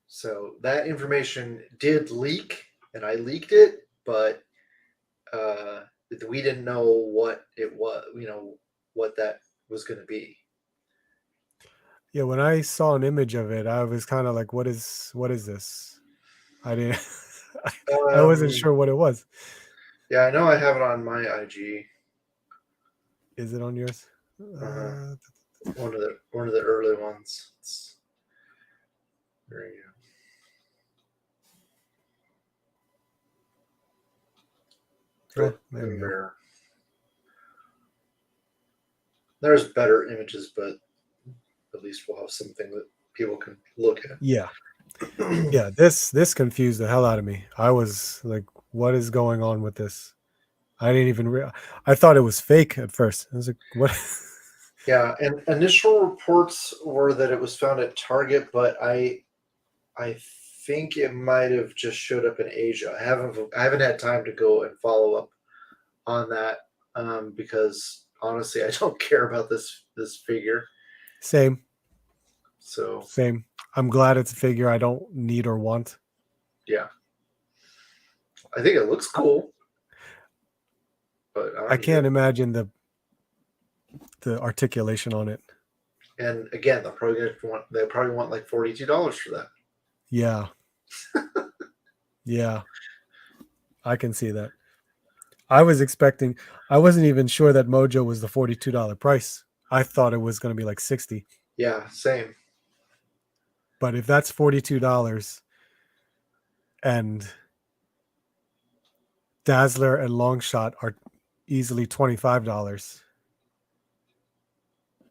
So that information did leak, and I leaked it, but we didn't know what it was, what that was going to be. Yeah, when I saw an image of it, I was kind of like, what is this? I didn't I wasn't sure what it was. Yeah, I know I have it on my IG. Is it on yours? One of the early ones. There you go. Oh, there we go. There's better images, but at least we'll have something that people can look at. Yeah. Yeah, this confused the hell out of me. I was like, what is going on with this? I didn't even I thought it was fake at first. I was like, what? Yeah, and initial reports were that it was found at Target, but I think it might have just showed up in Asia. I haven't had time to go and follow up on that because honestly, I don't care about this figure. Same. So Same. I'm glad it's a figure I don't need or want. yeah, I think it looks cool, but I can't imagine the articulation on it. And again, they probably want like $42 for that. Yeah. Yeah. I can see that. I wasn't even sure that Mojo was the $42 price. I thought it was going to be like 60. Yeah, same. But if that's $42 and Dazzler and Longshot are easily $25.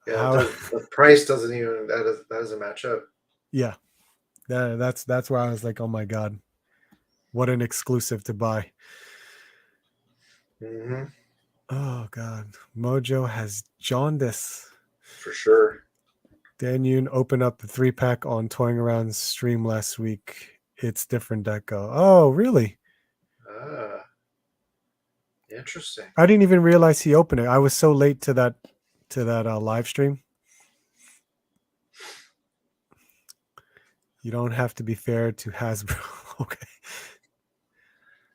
Yeah, the price doesn't even that doesn't match up. Yeah. That's where I was like, oh my God, what an exclusive to buy. Mm-hmm. Oh God. Mojo has jaundice. For sure. Dan Yoon opened up the 3-pack on Toying Around stream last week. It's different deco. Oh, really? Ah, interesting. I didn't even realize he opened it. I was so late to that live stream. You don't have to be fair to Hasbro. Okay.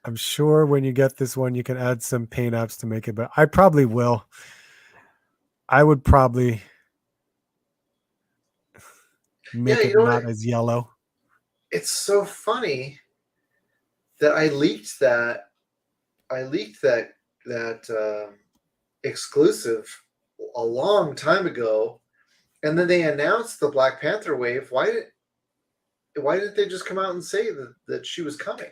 I'm sure when you get this one, you can add some paint apps to make it, but I probably will. I would probably make it not as yellow. It's so funny that I leaked that exclusive a long time ago, and then they announced the Black Panther wave. Why didn't they just come out and say that she was coming?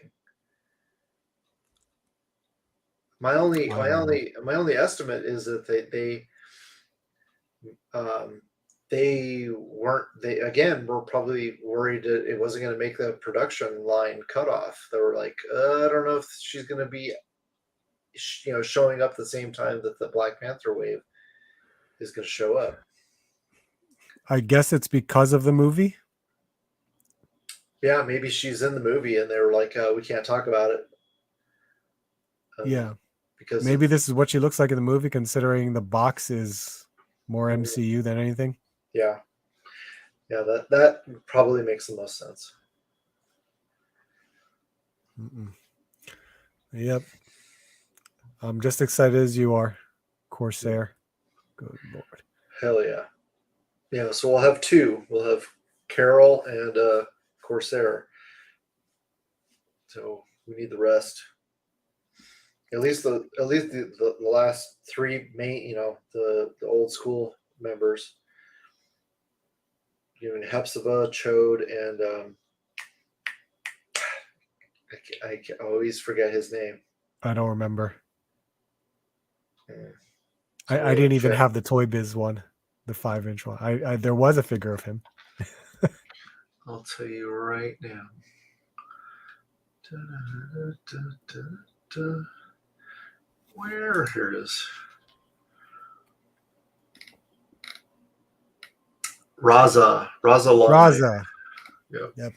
My only estimate is that they were probably worried that it wasn't going to make the production line cutoff. They were like, I don't know if she's going to be, showing up the same time that the Black Panther wave is going to show up. I guess it's because of the movie. Yeah, maybe she's in the movie, and they were like, we can't talk about it. Yeah, because maybe this is what she looks like in the movie, considering the box is more MCU than anything. Yeah, that probably makes the most sense. Yep, I'm just excited as you are, Corsair. Good Lord. Hell yeah. Yeah, so we'll have two. We'll have Carol and Corsair. So we need the rest. At least the last three main, the old school members. Hepzibah, Chode, and I always forget his name. I don't remember. So I didn't even have the Toy Biz one, the 5-inch one. I there was a figure of him. I'll tell you right now. Where? Here it is. Raza Long. Raza. Yep.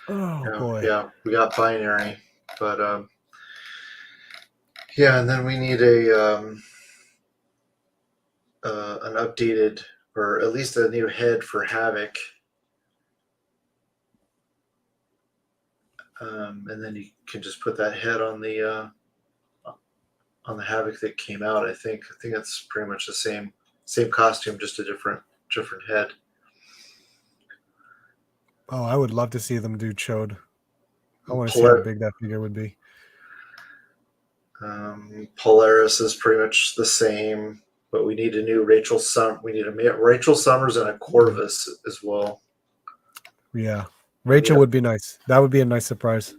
Oh boy. Yeah, we got binary, but yeah, and then we need an updated, or at least a new head for Havoc. And then you can just put that head on the Havoc that came out. I think that's pretty much the same costume, just a different head. Oh, I would love to see them do Chode. I want to see how big that figure would be. Polaris is pretty much the same. but we need a new Rachel We need a Rachel Summers and a Corvus as well. Yeah. Rachel would be nice. That would be a nice surprise.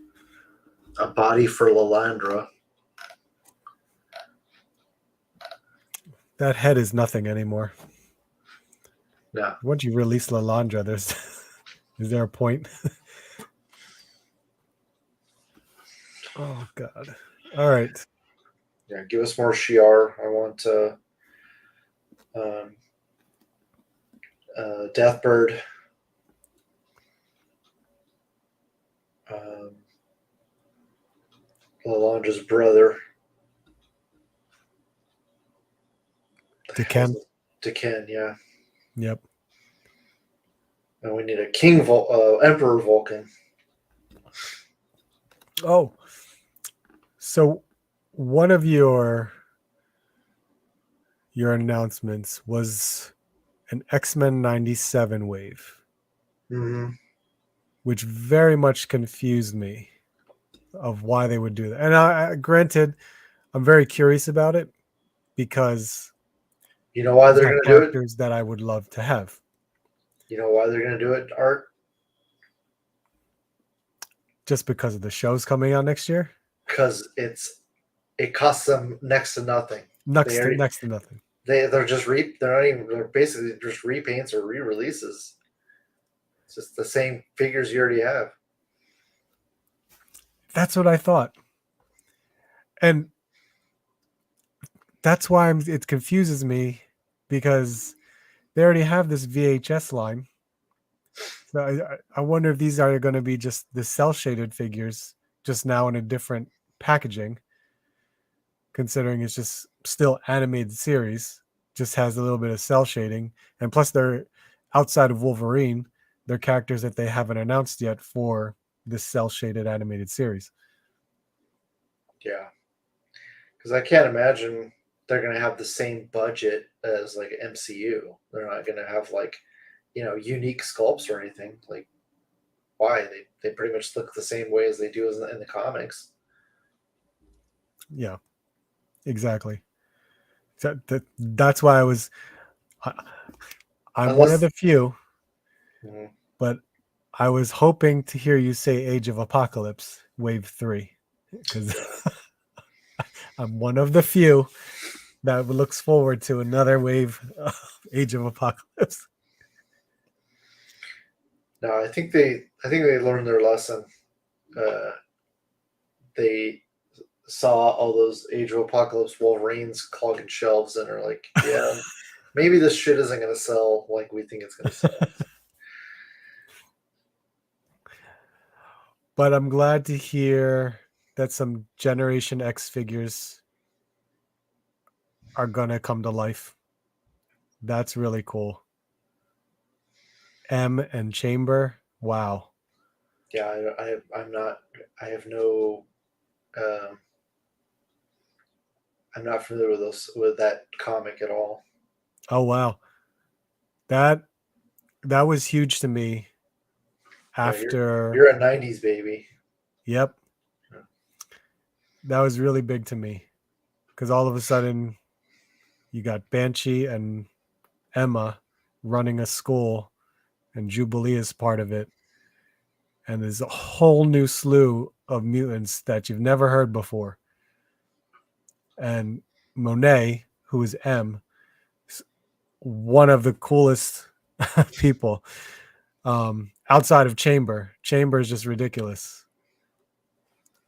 A body for Lalandra. That head is nothing anymore. Yeah. Once you release Lalandra, there's is there a point? Oh God. All right. Yeah, give us more Shiar. I want Deathbird. Lalandra's brother. Decan. Decan, yeah. Yep. And we need a Emperor Vulcan. Oh. So one of your announcements was an X-Men 97 wave, which very much confused me of why they would do that. And granted, I'm very curious about it because you know why they're going to do it? Characters that I would love to have. You know why they're going to do it, Art? Just because of the shows coming out next year? Because it costs them next to nothing. Next to nothing. They're basically just repaints or re-releases. It's just the same figures you already have. That's what I thought. And that's why it confuses me, because they already have this VHS line. So I wonder if these are going to be just the cell shaded figures, just now in a different packaging, considering it's just still animated series, just has a little bit of cell shading. And plus they're outside of Wolverine, they're characters that they haven't announced yet for this cell shaded animated series. Yeah. Because I can't imagine they're going to have the same budget as like MCU. They're not going to have like, unique sculpts or anything. Like, why? They pretty much look the same way as they do in the comics. Yeah, exactly. That's why I'm one of the few, but I was hoping to hear you say Age of Apocalypse Wave 3, because I'm one of the few that looks forward to another wave of Age of Apocalypse. No, I think they learned their lesson. They saw all those Age of Apocalypse Wolverines clogging shelves and are like, yeah, maybe this shit isn't going to sell like we think it's going to sell. But I'm glad to hear that some Generation X figures are going to come to life. That's really cool. M and Chamber, wow. Yeah, I'm not familiar with that comic at all. Oh wow. That was huge to me. After you're a 90s baby. Yep. That was really big to me, because all of a sudden you got Banshee and Emma running a school, and Jubilee is part of it. And there's a whole new slew of mutants that you've never heard before. And Monet, who is M, one of the coolest people outside of Chamber. Chamber is just ridiculous.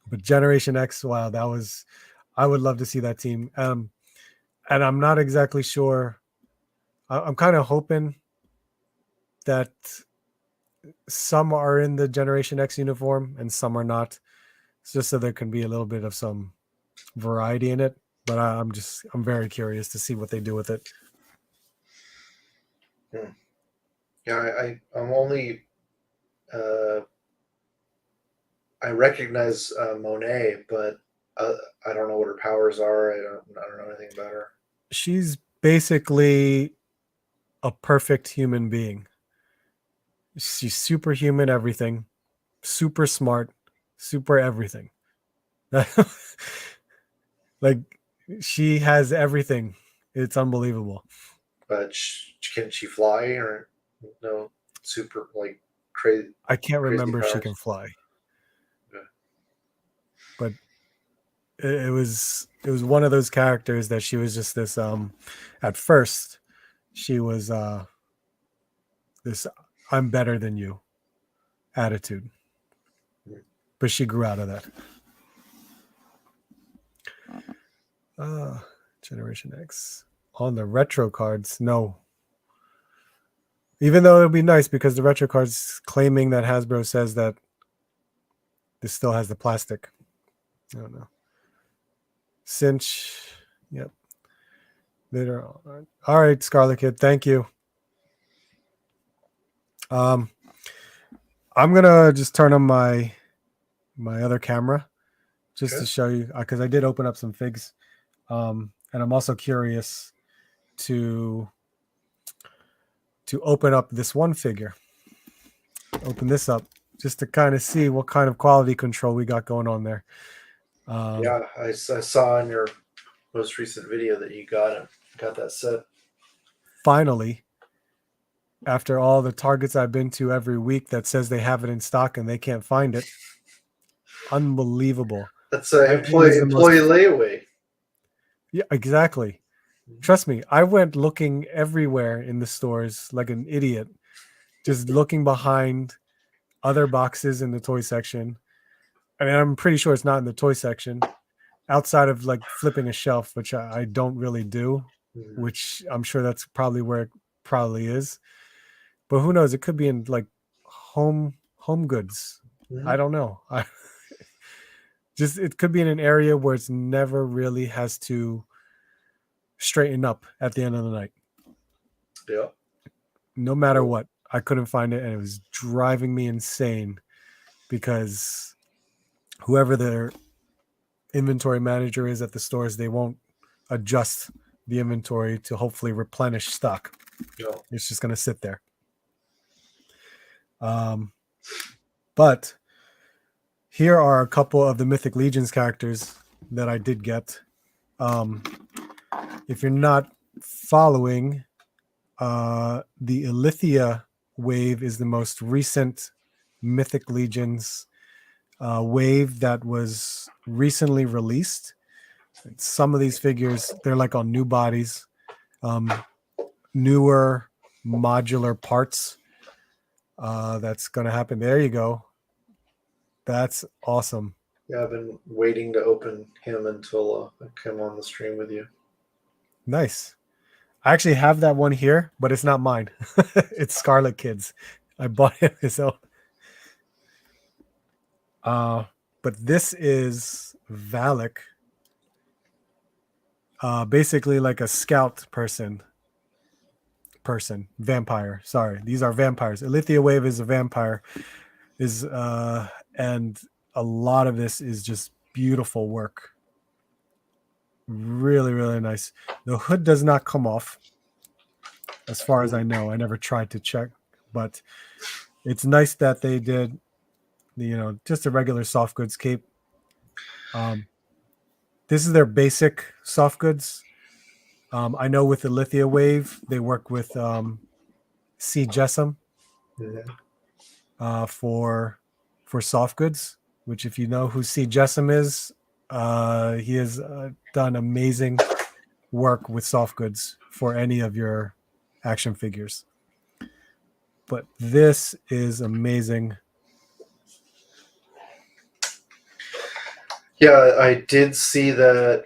But Generation X, wow, I would love to see that team. And I'm not exactly sure. I'm kind of hoping that some are in the Generation X uniform and some are not. It's just so there can be a little bit of some variety in it. But I'm very curious to see what they do with it. Yeah, I'm only I recognize Monet, but I don't know what her powers are. I don't know anything about her. She's basically a perfect human being. She's superhuman everything, super smart, super everything. Like, she has everything It's unbelievable. But can she fly or no? Super like crazy. I can't Crazy remember if she powers. can fly, Yeah. but it was one of those characters that she was just this. At first, she was this "I'm better than you" attitude, but she grew out of that. Generation X on the retro cards, no. Even though it would be nice because the retro cards claiming that Hasbro says that this still has the plastic. I don't know. Cinch. Yep. Later on. All right, Scarlet Kid. Thank you. I'm gonna just turn on my other camera just to show you because I did open up some figs. And I'm also curious to open up this one figure. Open this up just to kind of see what kind of quality control we got going on there. Yeah, I saw in your most recent video that you got that set. Finally, after all the Targets I've been to every week that says they have it in stock and they can't find it. Unbelievable. That's employee layaway. Yeah, exactly. Trust me, I went looking everywhere in the stores like an idiot, just looking behind other boxes in the toy section. I mean, I'm pretty sure it's not in the toy section, outside of like flipping a shelf, which I don't really do, which I'm sure that's probably where it probably is. But who knows? It could be in like home goods. I don't know. It could be in an area where it's never really has to straighten up at the end of the night. Yeah. No matter what, I couldn't find it, and it was driving me insane because whoever their inventory manager is at the stores, they won't adjust the inventory to hopefully replenish stock. Yeah. It's just going to sit there. But here are a couple of the Mythic Legions characters that I did get. If you're not following, the Ilithia wave is the most recent Mythic Legions wave that was recently released. Some of these figures, they're like on new bodies, newer modular parts. That's going to happen. There you go. That's awesome. Yeah, I've been waiting to open him until I come on the stream with you. Nice. I actually have that one here, but it's not mine. It's Scarlet Kid's. I bought him his own. But this is Valak. Basically like a scout vampire. Sorry, these are vampires. Ilithia Wave is a vampire. And a lot of this is just beautiful work. Really, really nice. The hood does not come off, as far as I know. I never tried to check, but it's nice that they did, just a regular soft goods cape. This is their basic soft goods. I know with the Ilithia Wave, they work with C. Jessam for soft goods, which if you know who C. Jessam is, he has done amazing work with soft goods for any of your action figures. But this is amazing. Yeah, I did see that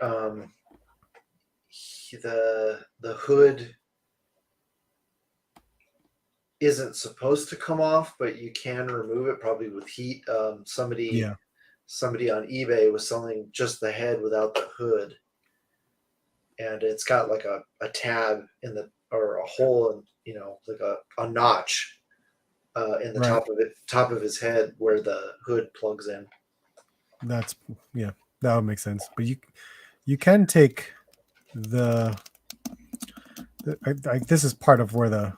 the hood isn't supposed to come off, but you can remove it probably with heat. Somebody on eBay was selling just the head without the hood, and it's got like a tab or a hole in, like a notch in the top of his head where the hood plugs in. That would make sense. But you can take this is part of where the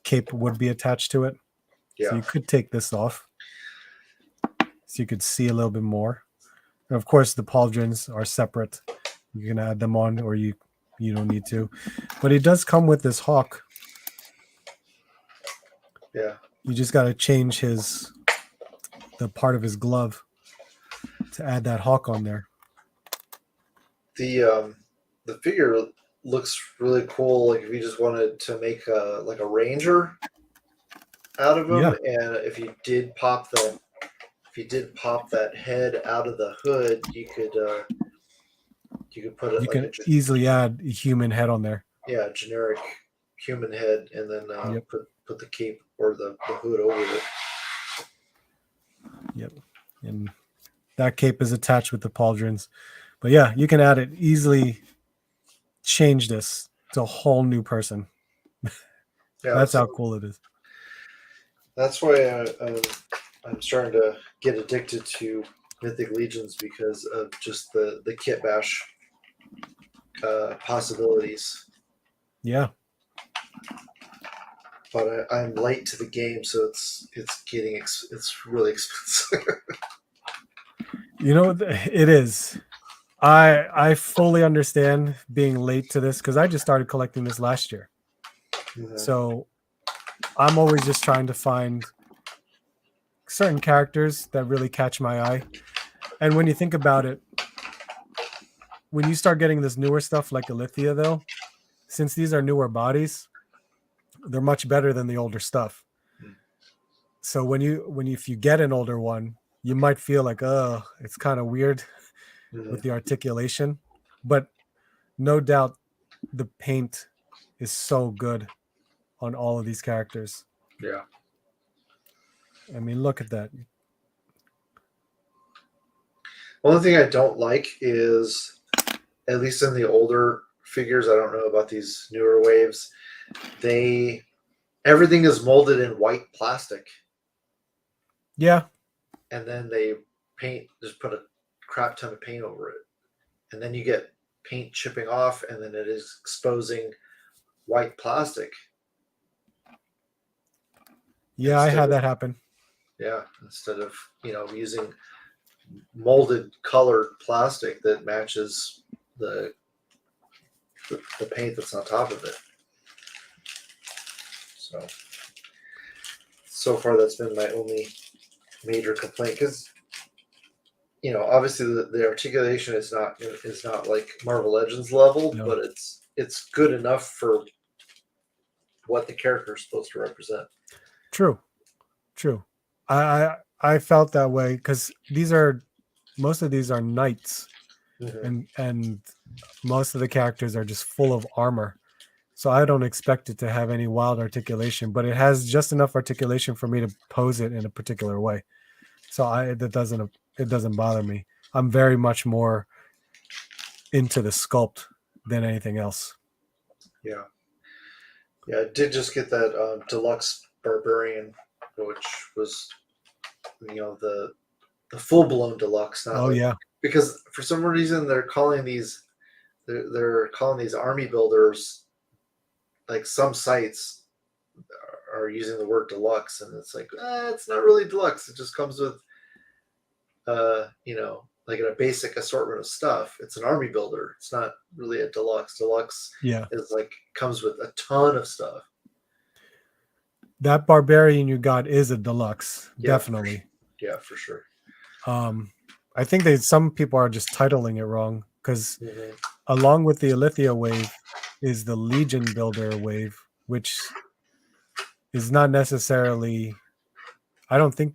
cape would be attached to it. Yeah. So you could take this off so you could see a little bit more. And of course, the pauldrons are separate. You can add them on, or you you don't need to. But he does come with this hawk. Yeah. You just got to change the part of his glove to add that hawk on there. The figure looks really cool. Like if you just wanted to make a ranger out of him, Yeah. and if you did pop that head out of the hood, you could put it You like can easily add a human head on there. generic human head, and then Yep. put the cape or the hood over it. Yep. And that cape is attached with the pauldrons. But yeah, you can add it easily. Change this to a whole new person. Yeah, That's how cool it is. That's why I'm starting to get addicted to Mythic Legions, because of just the kit bash possibilities. Yeah. But I'm late to the game, so it's really expensive. You know, it is. I fully understand being late to this because I just started collecting this last year. Mhm. So I'm always just trying to find certain characters that really catch my eye. And when you think about it, when you start getting this newer stuff like Alithia, though, since these are newer bodies, they're much better than the older stuff. So if you get an older one, you might feel like, oh, it's kind of weird with the articulation. But no doubt the paint is so good on all of these characters. Yeah. I mean, look at that. Only thing I don't like is, at least in the older figures, I don't know about these newer waves, everything is molded in white plastic. Yeah. And then they just put a crap ton of paint over it. And then you get paint chipping off, and then it is exposing white plastic. Yeah, I had that happen. Yeah, instead of using molded colored plastic that matches the paint that's on top of it. So far that's been my only major complaint, because obviously the articulation is not like Marvel Legends level, No. but it's good enough for what the character is supposed to represent. True. I felt that way because most of these are knights, and most of the characters are just full of armor. So I don't expect it to have any wild articulation, but it has just enough articulation for me to pose it in a particular way. So it doesn't bother me. I'm very much more into the sculpt than anything else. Yeah, I did just get that deluxe barbarian, which was the full blown deluxe. Because for some reason they're calling these army builders, like some sites are using the word deluxe, and it's like, it's not really deluxe. It just comes with like a basic assortment of stuff. It's an army builder. It's not really a deluxe. Deluxe is like comes with a ton of stuff. That barbarian you got is a deluxe, definitely. For sure. I think some people are just titling it wrong, because along with the Alithia wave is the Legion Builder wave, which is not necessarily, I don't think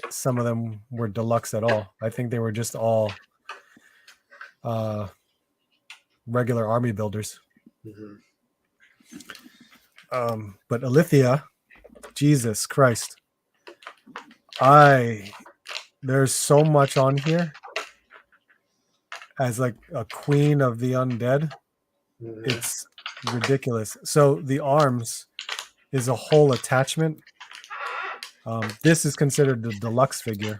some of them were deluxe at all. I think they were just all regular army builders. But Alithia, Jesus Christ, there's so much on here as like a queen of the undead. It's ridiculous. So the arms is a whole attachment. This is considered the deluxe figure,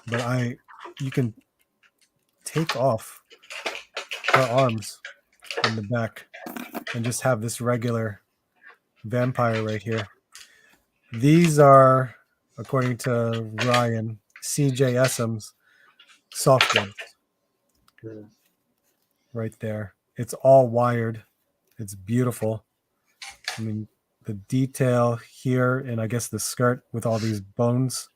but you can take off her arms in the back and just have this regular vampire right here. These are, according to Ryan, CJ Essam's soft goods. right there. It's all wired. It's beautiful. I mean, the detail here, and I guess the skirt with all these bones,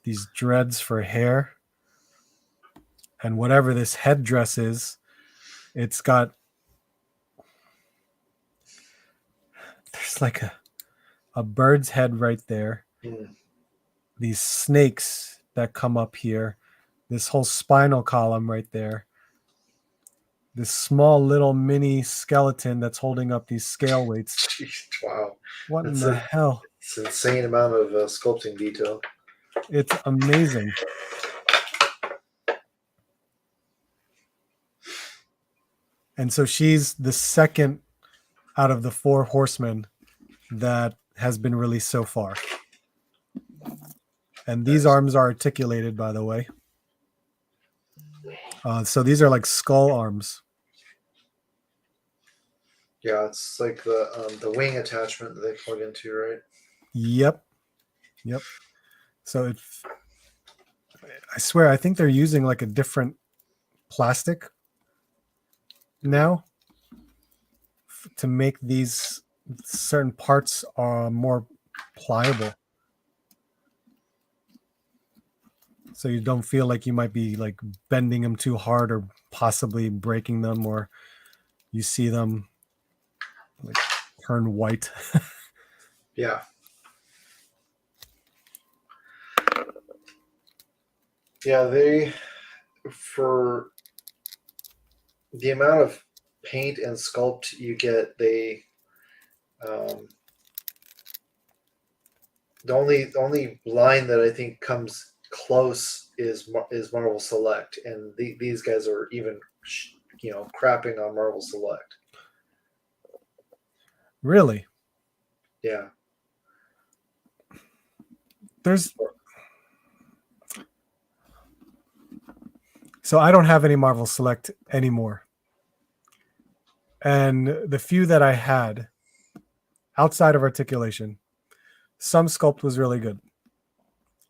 these dreads for hair, and whatever this headdress is, it's got, there's like a bird's head right there. These snakes that come up here, this whole spinal column right there, this small little mini skeleton that's holding up these scale weights. Jeez, wow. What in the hell? It's an insane amount of sculpting detail. It's amazing. And so she's the second out of the 4 horsemen that has been released so far. And these arms are articulated, by the way. So these are like skull arms. Yeah, it's like the wing attachment that they plug into, right? Yep. So I swear, I think they're using like a different plastic now to make these certain parts more pliable. So you don't feel like you might be like bending them too hard or possibly breaking them, or you see them like turn white. Yeah. Yeah, for the amount of paint and sculpt you get, the only line that I think comes close is Marvel Select, and these guys are even crapping on Marvel Select. Really? Yeah. So I don't have any Marvel Select anymore. And the few that I had outside of articulation, some sculpt was really good.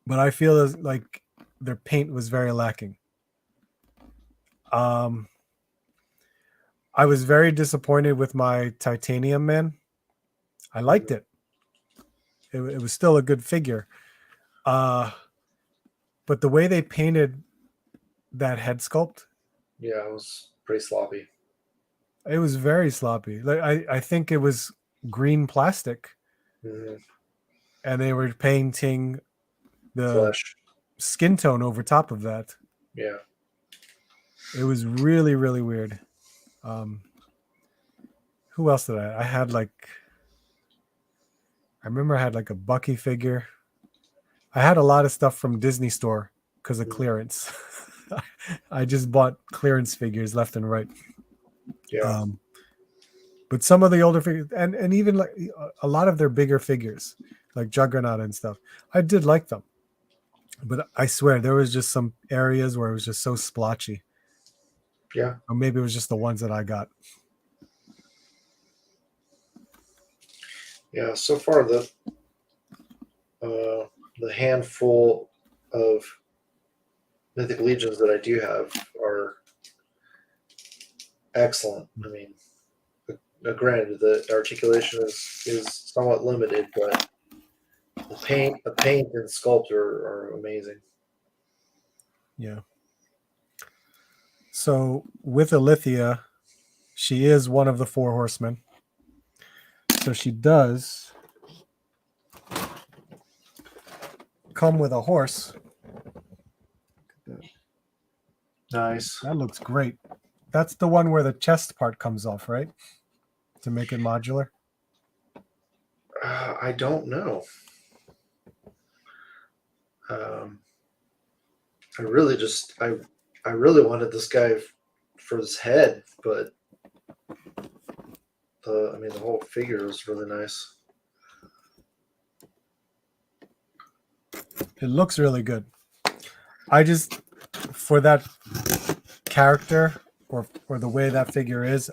But I feel like their paint was very lacking. I was very disappointed with my Titanium Man. I liked it. It was still a good figure. But the way they painted that head sculpt, yeah, it was pretty sloppy. It was very sloppy. Like I think it was green plastic, and they were painting the flesh skin tone over top of that. Yeah, it was really, really weird. Who else did I had like? I remember I had like a Bucky figure. I had a lot of stuff from Disney Store because of clearance. I just bought clearance figures left and right. Yeah. But some of the older figures, and even like a lot of their bigger figures, like Juggernaut and stuff, I did like them. But I swear there was just some areas where it was just so splotchy. Yeah. Or maybe it was just the ones that I got. Yeah. So far, the handful of Mythic Legions that I do have are excellent. I mean, granted, the articulation is somewhat limited, but the paint and sculpt are amazing. Yeah. So with Alithia, she is one of the 4 horsemen. So she does come with a horse. Nice. That looks great. That's the one where the chest part comes off, right? To make it modular. I don't know. I really wanted this guy for his head, but the whole figure is really nice. It looks really good. I just, for that character or the way that figure is,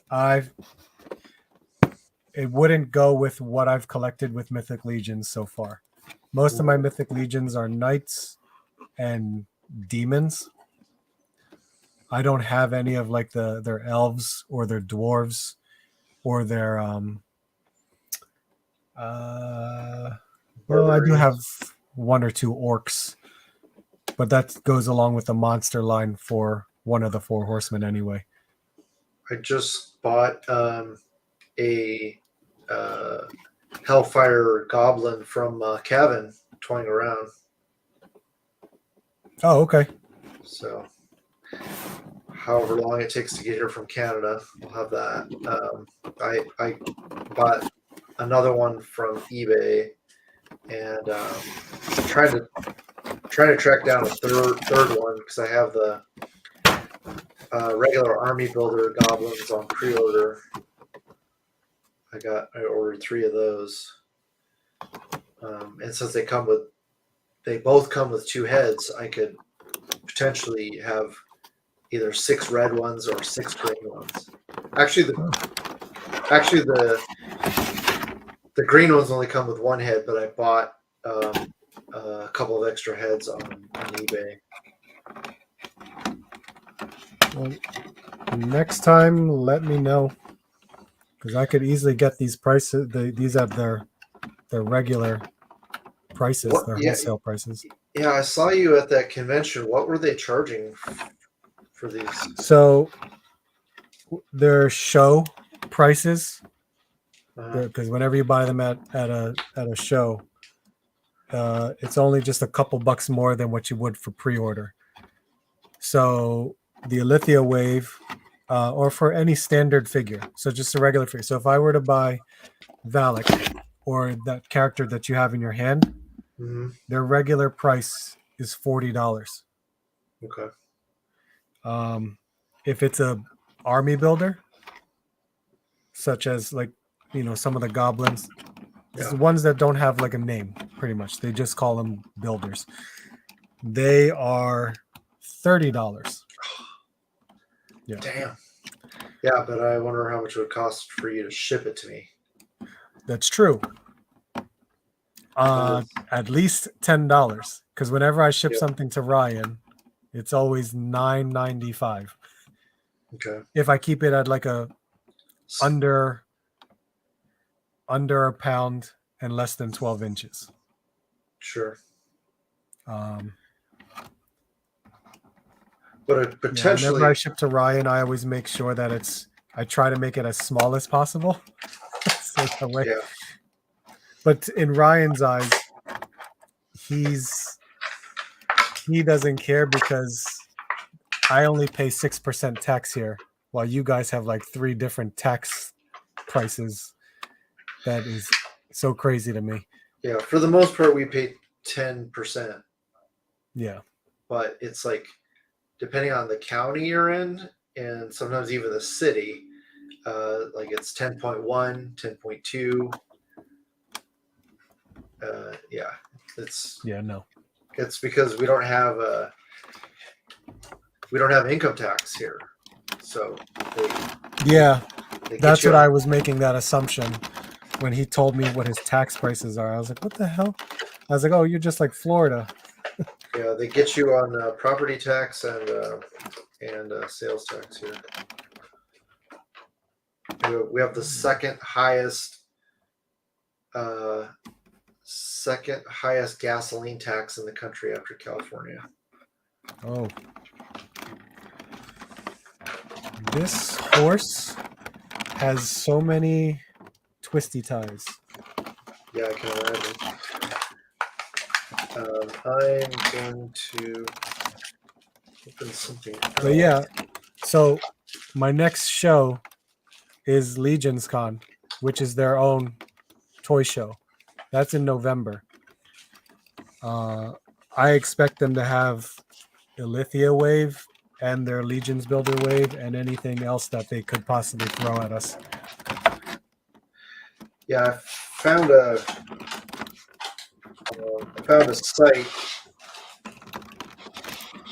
it wouldn't go with what I've collected with Mythic Legions so far. Most of my Mythic Legions are knights and demons. I don't have any of like their elves or their dwarves or their well, I do have one or two orcs, but that goes along with the monster line for one of the four horsemen anyway. I just bought a Hellfire Goblin from Kevin toying around. Oh, okay. So, however long it takes to get here from Canada, we'll have that. I bought another one from eBay, and trying to track down a third one because I have the regular army builder goblins on pre-order. I ordered 3 of those, and since they both come with 2 heads, I could potentially have either 6 red ones or 6 green ones. Actually, the green ones only come with 1 head, but I bought a couple of extra heads on eBay. Well, next time, let me know, because I could easily get these prices. These at their regular prices, their wholesale prices. Yeah, I saw you at that convention. What were they charging for these? So their show prices, because whenever you buy them at a show, it's only just a couple bucks more than what you would for pre-order. So the Alithia Wave, or for any standard figure, so just a regular figure. So if I were to buy Valak or that character that you have in your hand, their regular price is $40. Okay. If it's a army builder, such as like some of the goblins, the ones that don't have like a name, pretty much they just call them builders. They are $30. Yeah. Damn. Yeah, but I wonder how much it would cost for you to ship it to me. That's true. At least $10, because whenever I ship something to Ryan, it's always $9.95. Okay. If I keep it at like a under a pound and less than 12 inches. Sure. But potentially, whenever I ship to Ryan, I always make sure that I try to make it as small as possible. So that way. Yeah. But in Ryan's eyes, he doesn't care because I only pay 6% tax here, while you guys have like 3 different tax prices. That is so crazy to me. Yeah, for the most part, we pay 10%. Yeah. But it's like, depending on the county you're in, and sometimes even the city, like it's 10.1, 10.2. Yeah, it's It's because we don't have income tax here, so that's what I was making that assumption when he told me what his tax prices are. I was like, what the hell? I was like, oh, you're just like Florida. Yeah, they get you on property tax and sales tax here. We have the second highest gasoline tax in the country after California. Oh. This horse has so many twisty ties. Yeah, I can imagine. I'm going to open something else. But yeah, so my next show is Legions Con, which is their own toy show. That's in November. I expect them to have Alithia Wave and their Legions Builder Wave and anything else that they could possibly throw at us. Yeah, I found a site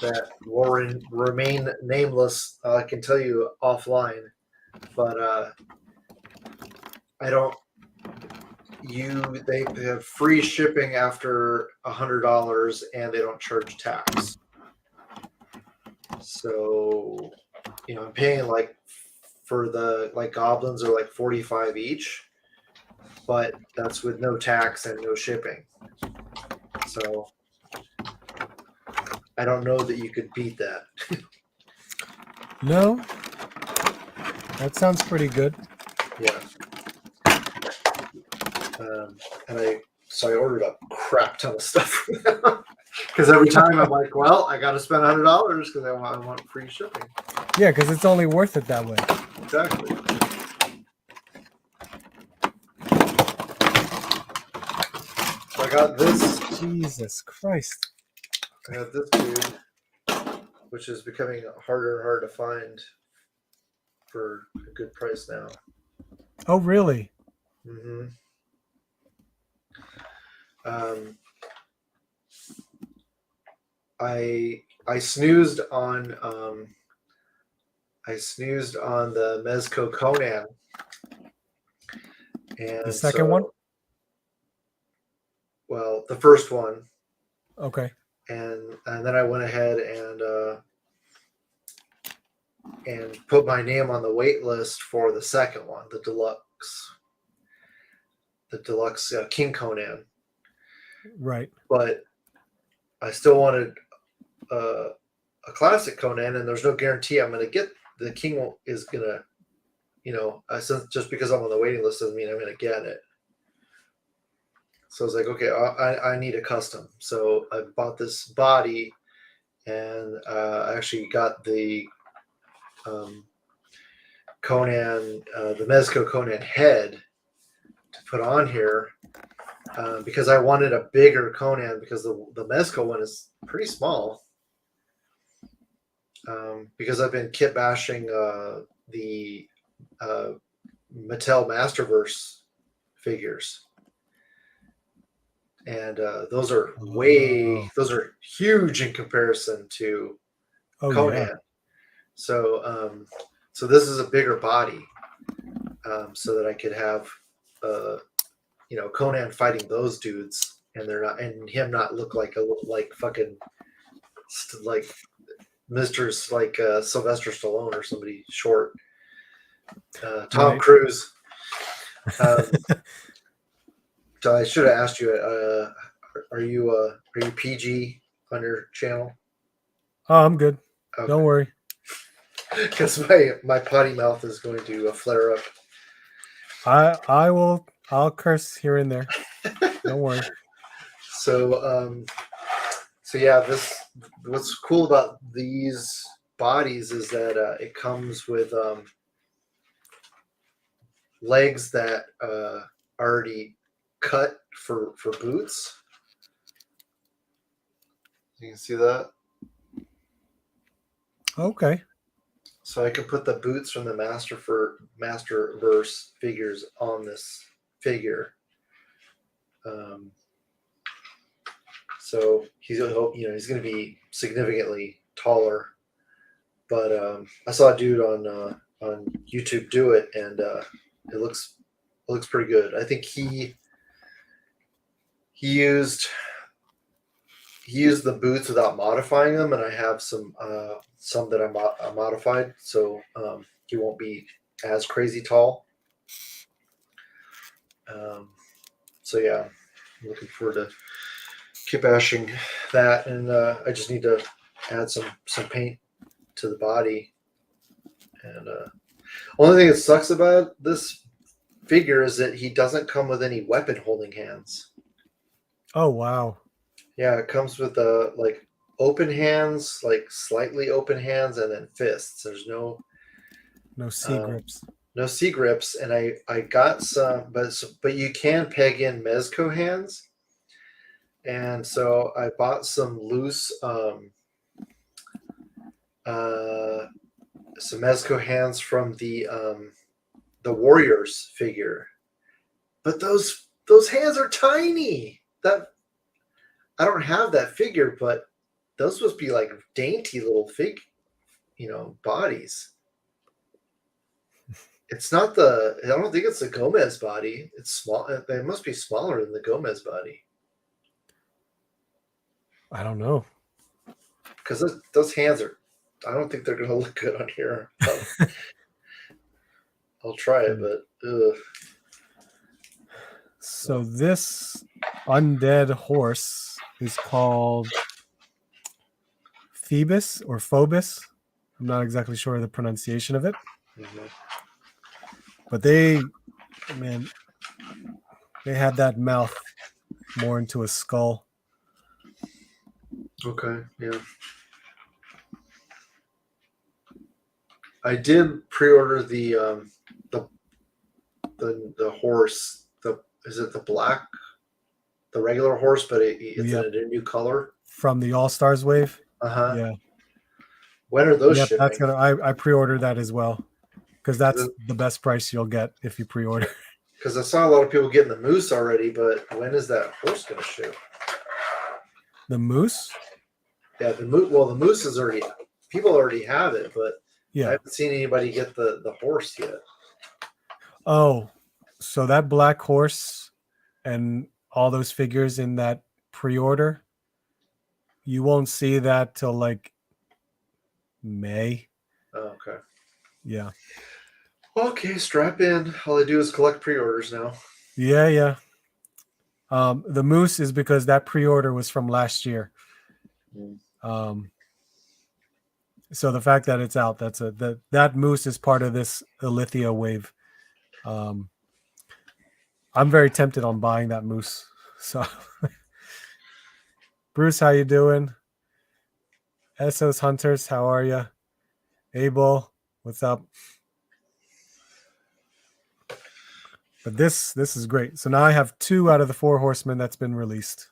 that will remain nameless. I can tell you offline, but they have free shipping after $100, and they don't charge tax. So, I'm paying like for the like goblins are like 45 each, but that's with no tax and no shipping. So I don't know that you could beat that. No, that sounds pretty good. Yeah. And I ordered a crap ton of stuff because every time I'm like, well, I got to spend $100 because I want free shipping. Yeah, because it's only worth it that way. Exactly. So I got this. Jesus Christ. I got this dude, which is becoming harder and harder to find for a good price now. Oh, really? Mm-hmm. I snoozed on the Mezco Conan, and The second one? Well, the first one, Okay. and then I went ahead and put my name on the wait list for the second one, the deluxe King Conan. Right. But I still wanted a classic Conan, and there's no guarantee I'm going to get the King is going to, since just because I'm on the waiting list doesn't mean I'm going to get it. So I was like, okay, I need a custom. So I bought this body, and I actually got the Conan, the Mezco Conan head to put on here because I wanted a bigger Conan because the Mezco one is pretty small. Because I've been kit bashing the Mattel Masterverse figures. And those are those are huge in comparison to Conan. Yeah. So this is a bigger body, so that I could have, Conan fighting those dudes, and him not look like fucking like Mr. Sylvester Stallone or somebody short, Tom Cruise. So I should have asked you, are you PG on your channel? Oh, I'm good. Okay. Don't worry. Because my potty mouth is going to flare up. I'll curse here and there. Don't worry. So yeah, what's cool about these bodies is that it comes with legs that already cut for boots. You can see that. Okay. So I can put the boots from the Masterverse figures on this figure. So he's going to be significantly taller. But I saw a dude on YouTube do it, and it looks pretty good. I think he used the boots without modifying them, and I have some that I modified, so he won't be as crazy tall. So yeah, I'm looking forward to kit bashing that, and I just need to add some paint to the body. And only thing that sucks about this figure is that he doesn't come with any weapon holding hands. Oh wow. Yeah, it comes with like open hands, like slightly open hands, and then fists. There's no C grips. No C grips, and I got some, but you can peg in Mezco hands, and so I bought some loose some Mezco hands from the Warriors figure, but those hands are tiny. That I don't have that figure, but those supposed to be like dainty little bodies. It's not I don't think it's the Gomez body. It's small. They must be smaller than the Gomez body. I don't know. Because those hands are I don't think they're gonna look good on here. I'll try it, but ugh. So this undead horse is called Phoebus or Phobus. I'm not exactly sure of the pronunciation of it, Mhm. but they had that mouth more into a skull. Okay, yeah. I did pre-order the horse. Is it the regular horse, but it's Yep. in a new color? From the All Stars wave. Uh-huh. Yeah. When are those Yep. That's shipping? gonna. I pre-ordered that as well because that's 'Cause the best price you'll get if you pre-order. Because I saw a lot of people getting the moose already, but when is that horse going to ship? The moose. Yeah, the moose. Well, the moose is already. People already have it, but I Yeah. haven't seen anybody get the horse yet. Oh, so that black horse and all those figures in that pre-order, you won't see that till like May. Oh, okay. Yeah. Okay, strap in. All I do is collect pre-orders now. Yeah, yeah. The moose is because that pre-order was from last year. Mm. So the fact that it's out, that moose is part of this Alithia wave. I'm very tempted on buying that moose. So Bruce, how you doing? Essos Hunters, how are you? Abel, what's up? But this is great. So now I have 2 out of the 4 horsemen that's been released,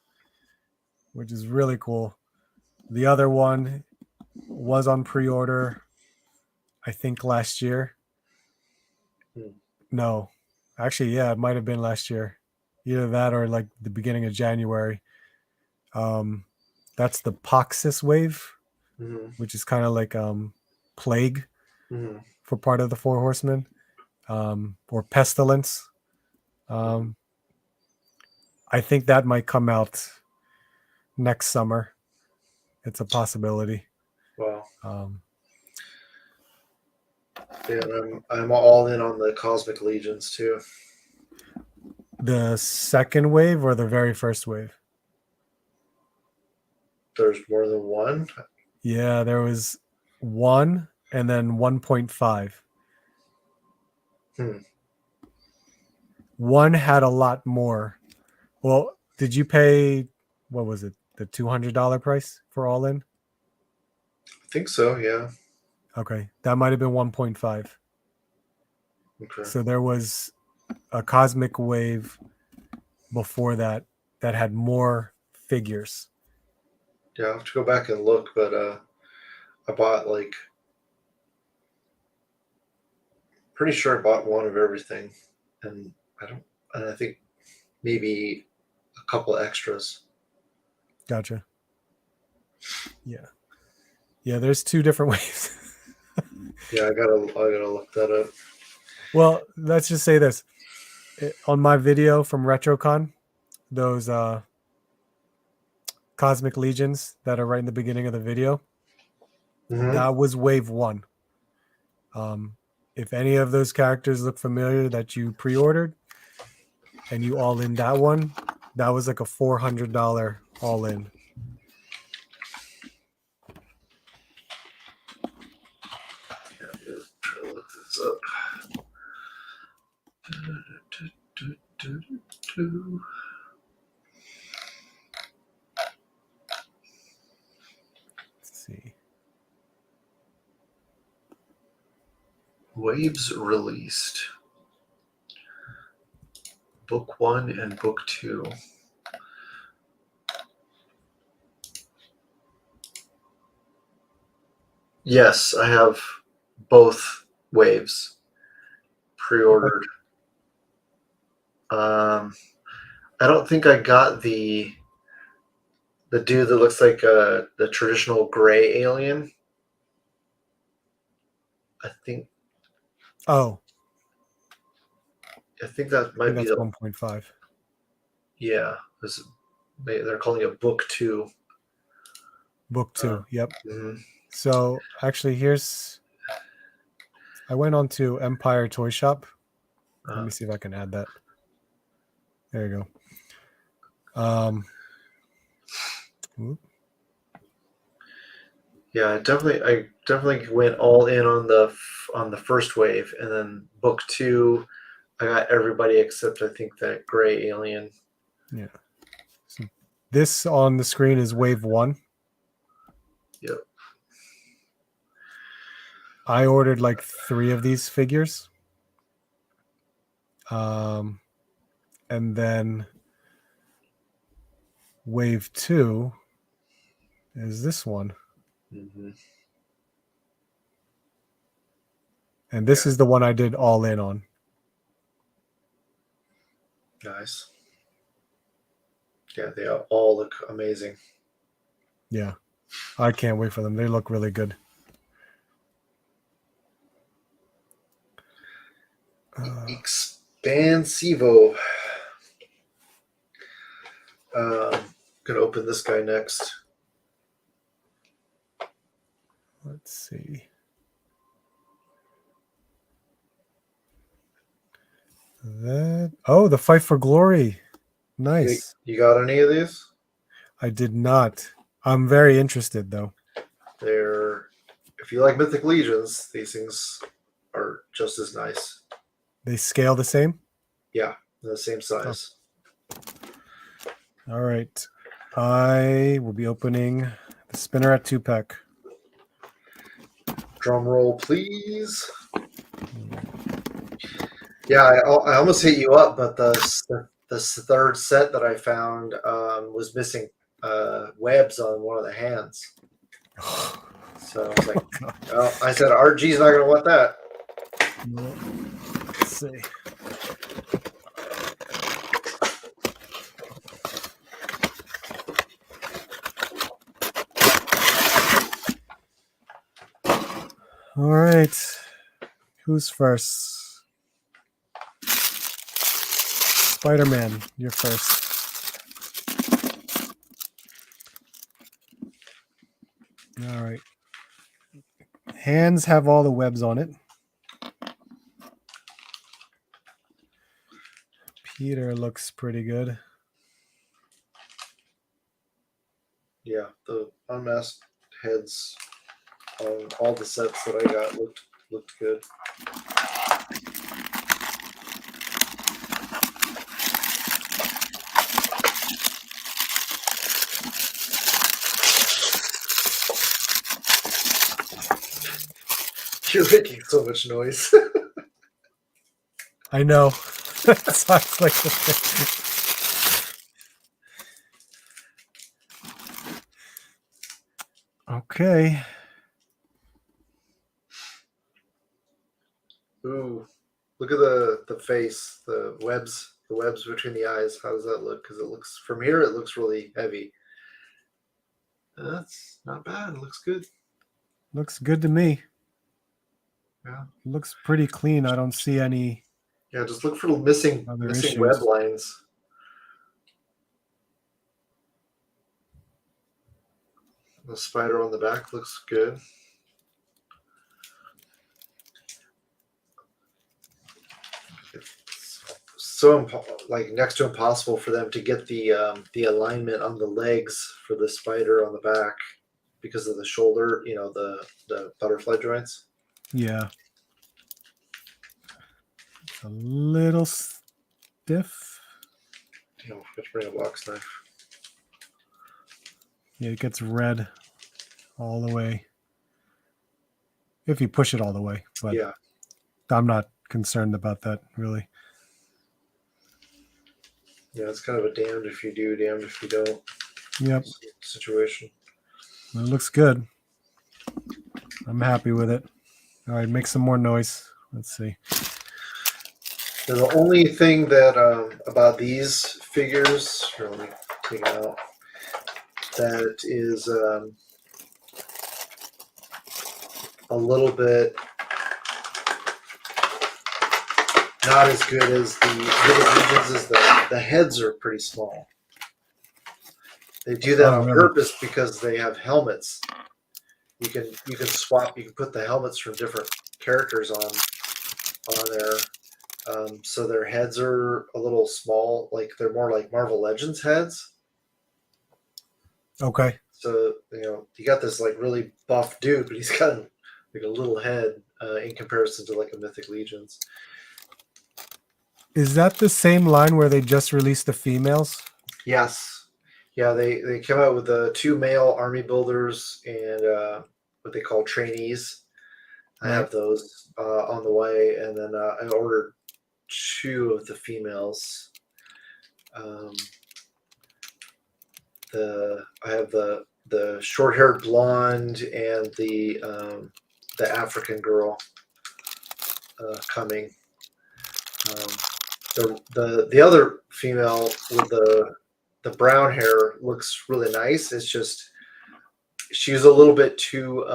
which is really cool. The other one was on pre-order, I think last year. No, actually, yeah, it might have been last year. Either that or like the beginning of January. That's the Poxus wave, which is kind of like plague for part of the 4 horsemen, or pestilence. I think that might come out next summer. It's a possibility. Wow. Yeah, I'm all in on the Cosmic Legions too. The second wave or the very first wave? There's more than one. Yeah, there was 1 and then 1.5. 1 had a lot more. Well, did you pay, what was it, the $200 price for all in? I think so, yeah. Okay, that might have been 1.5. Okay. So there was a cosmic wave before that had more figures. Yeah, I'll have to go back and look, but I bought pretty sure I bought one of everything, and I think maybe a couple extras. Gotcha. Yeah. Yeah, there's 2 different waves. Yeah, I gotta look that up. Well, let's just say this. On my video from RetroCon, those Cosmic Legions that are right in the beginning of the video, that was wave 1. If any of those characters look familiar that you pre-ordered and you all in that one, that was like a $400 all in. Try to look this up. Let's see. Waves released. Book 1 and Book 2. Yes, I have both waves pre-ordered. I don't think I got the dude that looks like the traditional gray alien. I think that might be that's the 1.5. Yeah, they're calling it Book 2. Book 2. Yep. Mm-hmm. So actually, I went on to Empire Toy Shop. Let me see if I can add that. There you go. Yeah, I definitely went all in on the first wave, and then book 2, I got everybody except I think that gray alien. Yeah. So this on the screen is wave 1. Yep. I ordered like 3 of these figures. And then wave 2 is this one. Mm-hmm. And this is the one I did all in on. Nice. Yeah, they all look amazing. Yeah. I can't wait for them. They look really good. Expansivo. Gonna open this guy next. Let's see. The Fight for Glory. Nice. You got any of these? I did not. I'm very interested though. If you like Mythic Legions, these things are just as nice. They scale the same? Yeah, the same size. All right. I will be opening the Spinner at 2-pack. Drum roll, please. Yeah, I almost hit you up, but the third set that I found was missing webs on one of the hands. So I was like, oh, I said, RG's not going to want that. Let's see. All right. Who's first? Spider-Man, you're first. All right. Hands have all the webs on it. Peter looks pretty good. Yeah, the unmasked heads on all the sets that I got looked good. You're making so much noise. I know. Sounds like okay. Ooh, look at the face, the webs between the eyes. How does that look? Because it looks from here, it looks really heavy. That's not bad. It looks good. Looks good to me. Yeah, it looks pretty clean. I don't see any. Yeah, just look for the missing web lines. The spider on the back looks good. It's so next to impossible for them to get the alignment on the legs for the spider on the back because of the shoulder, the butterfly joints. Yeah. It's a little stiff. Let's bring a box knife. Yeah, it gets red all the way. If you push it all the way. But yeah. I'm not concerned about that, really. Yeah, it's kind of a damned if you do, damned if you don't situation. It looks good. I'm happy with it. All right, make some more noise. Let's see. And the only thing that about these figures, here, let me take it out, that is a little bit not as good as the Legions is the heads are pretty small. They do that on purpose because they have helmets. you can swap. You can put the helmets from different characters on there. So their heads are a little small, like they're more like Marvel Legends heads. Okay. So you got this like really buff dude, but he's got like a little head in comparison to like a Mythic Legions. Is that the same line where they just released the females? Yes. Yeah, they came out with the 2 male army builders and what they call trainees. I have those on the way, and then I ordered 2 of the females. I have the short-haired blonde and the African girl coming. The other female with the brown hair looks really nice. It's just she's a little bit too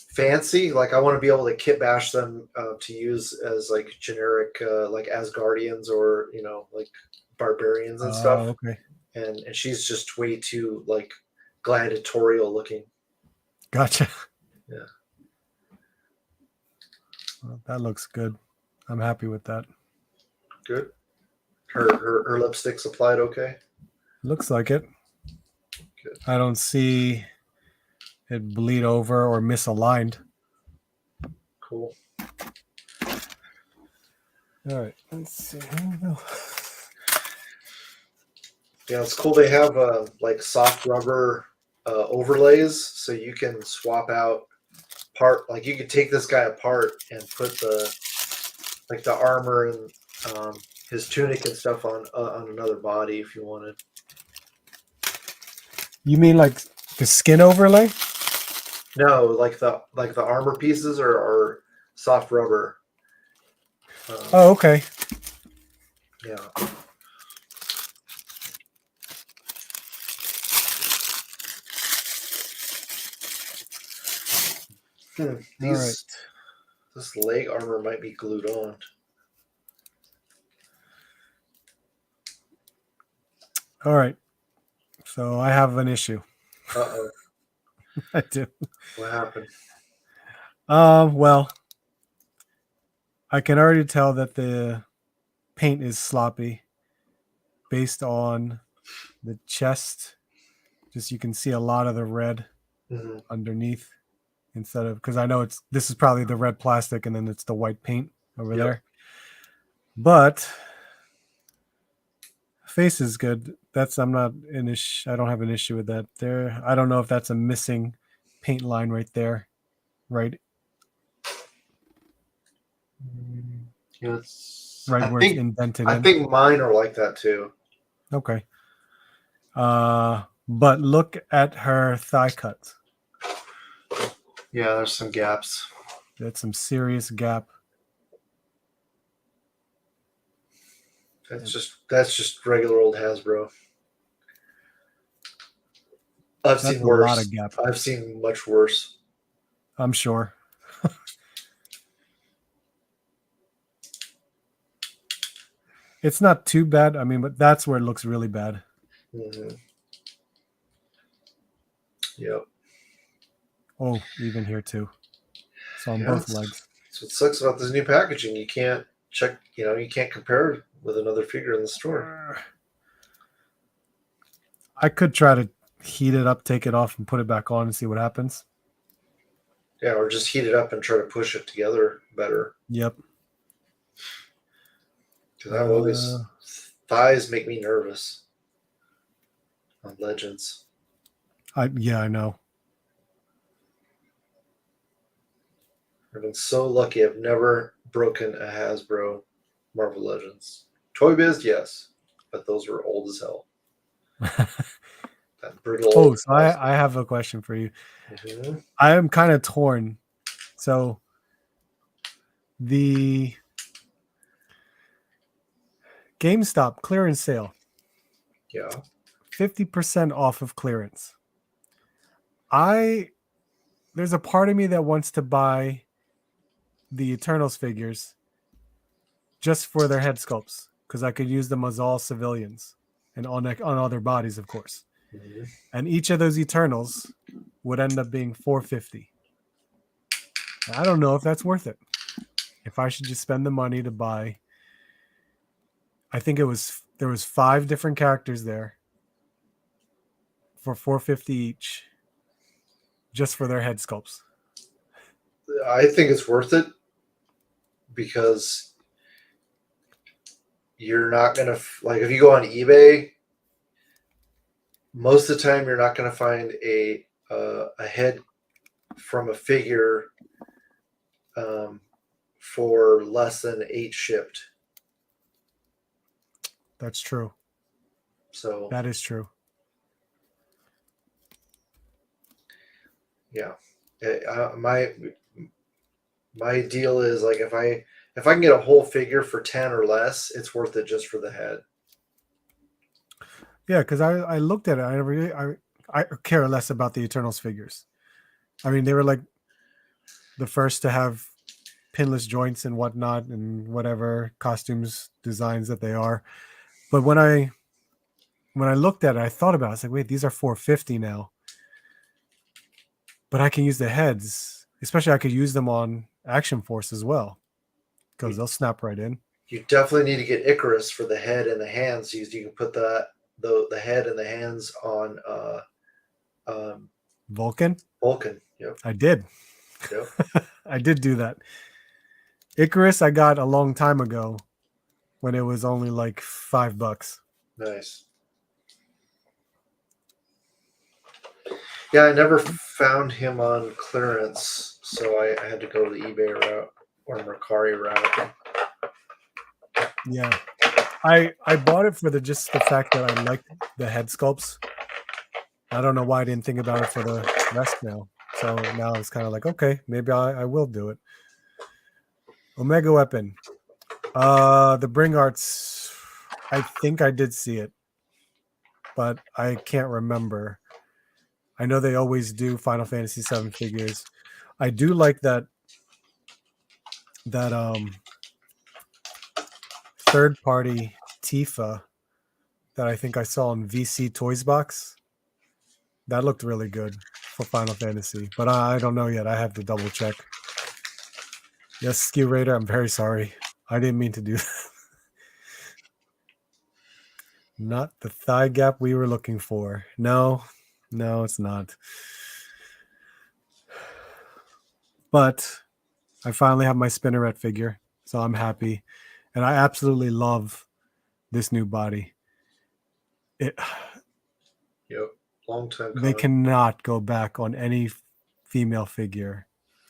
fancy. Like I want to be able to kit bash them to use as like generic like Asgardians or like barbarians and stuff. Okay. And she's just way too like gladiatorial looking. Gotcha. Yeah. Well, that looks good. I'm happy with that. Good. Her lipstick's applied okay? Looks like it. Good. I don't see it bleed over or misaligned. Cool. All right. Let's see. Yeah, it's cool. They have like soft rubber overlays, so you can swap out part. Like you could take this guy apart and put the armor and his tunic and stuff on another body if you wanted. You mean like the skin overlay? No, like the armor pieces are soft rubber. Oh, okay. Yeah. This leg armor might be glued on. All right. So I have an issue. Uh-oh. I do. What happened? Well, I can already tell that the paint is sloppy based on the chest. Just you can see a lot of the red underneath instead of, because I know this is probably the red plastic and then it's the white paint over there. But face is good. I'm not an issue. I don't have an issue with that there. I don't know if that's a missing paint line right there. Right. Yeah, right where it's indented. I think mine are like that too. Okay. But look at her thigh cut. Yeah, there's some gaps. That's some serious gap. That's just regular old Hasbro. I've seen worse. A lot of gap. I've seen much worse. I'm sure. It's not too bad. I mean, but that's where it looks really bad. Mm-hmm. Yep. Oh, even here too. So on both legs. That's what sucks about this new packaging. You can't check, you can't compare with another figure in the store. I could try to heat it up, take it off, and put it back on and see what happens. Yeah, or just heat it up and try to push it together better. Yep. Because thighs make me nervous on Legends. I know. I've been so lucky. I've never broken a Hasbro Marvel Legends. Toy Biz, yes, but those were old as hell. That brutal. Oh, so I have a question for you. Mm-hmm. I am kind of torn. So the GameStop clearance sale. Yeah. 50% off of clearance. There's a part of me that wants to buy the Eternals figures just for their head sculpts because I could use them as all civilians and on other bodies, of course. Mm-hmm. And each of those Eternals would end up being $450. I don't know if that's worth it. If I should just spend the money to buy, I think there was 5 different characters there for $450 each, just for their head sculpts. I think it's worth it because you're not gonna like if you go on eBay. Most of the time, you're not going to find a head from a figure for less than 8 shipped. That's true. So that is true. Yeah, my deal is like if I can get a whole figure for 10 or less, it's worth it just for the head. Yeah, because I looked at it. I care less about the Eternals figures. I mean, they were like the first to have pinless joints and whatnot and whatever costumes designs that they are. But when I looked at it, I thought about it. I was like, wait, these are $450 now. But I can use the heads, especially I could use them on Action Force as well, because they'll snap right in. You definitely need to get Icarus for the head and the hands. You can put the head and the hands on Vulcan. Yep. I did. Yep. I did do that. Icarus I got a long time ago when it was only like $5. Nice. Yeah, I never found him on clearance, so I had to go the eBay route or Mercari route. Yeah, I bought it for just the fact that I liked the head sculpts. I don't know why I didn't think about it for the rest now. So now it's kind of like, okay, maybe I will do it. Omega Weapon. The Bring Arts, I think I did see it, but I can't remember. I know they always do Final Fantasy VII figures. I do like that third-party Tifa that I think I saw in VC Toys Box. That looked really good for Final Fantasy, but I don't know yet. I have to double check. Yes, Skew Raider, I'm very sorry. I didn't mean to do that. Not the thigh gap we were looking for. No, it's not. But I finally have my Spinneret figure, so I'm happy. And I absolutely love this new body. Yep. Long time. They cannot go back on any female figure.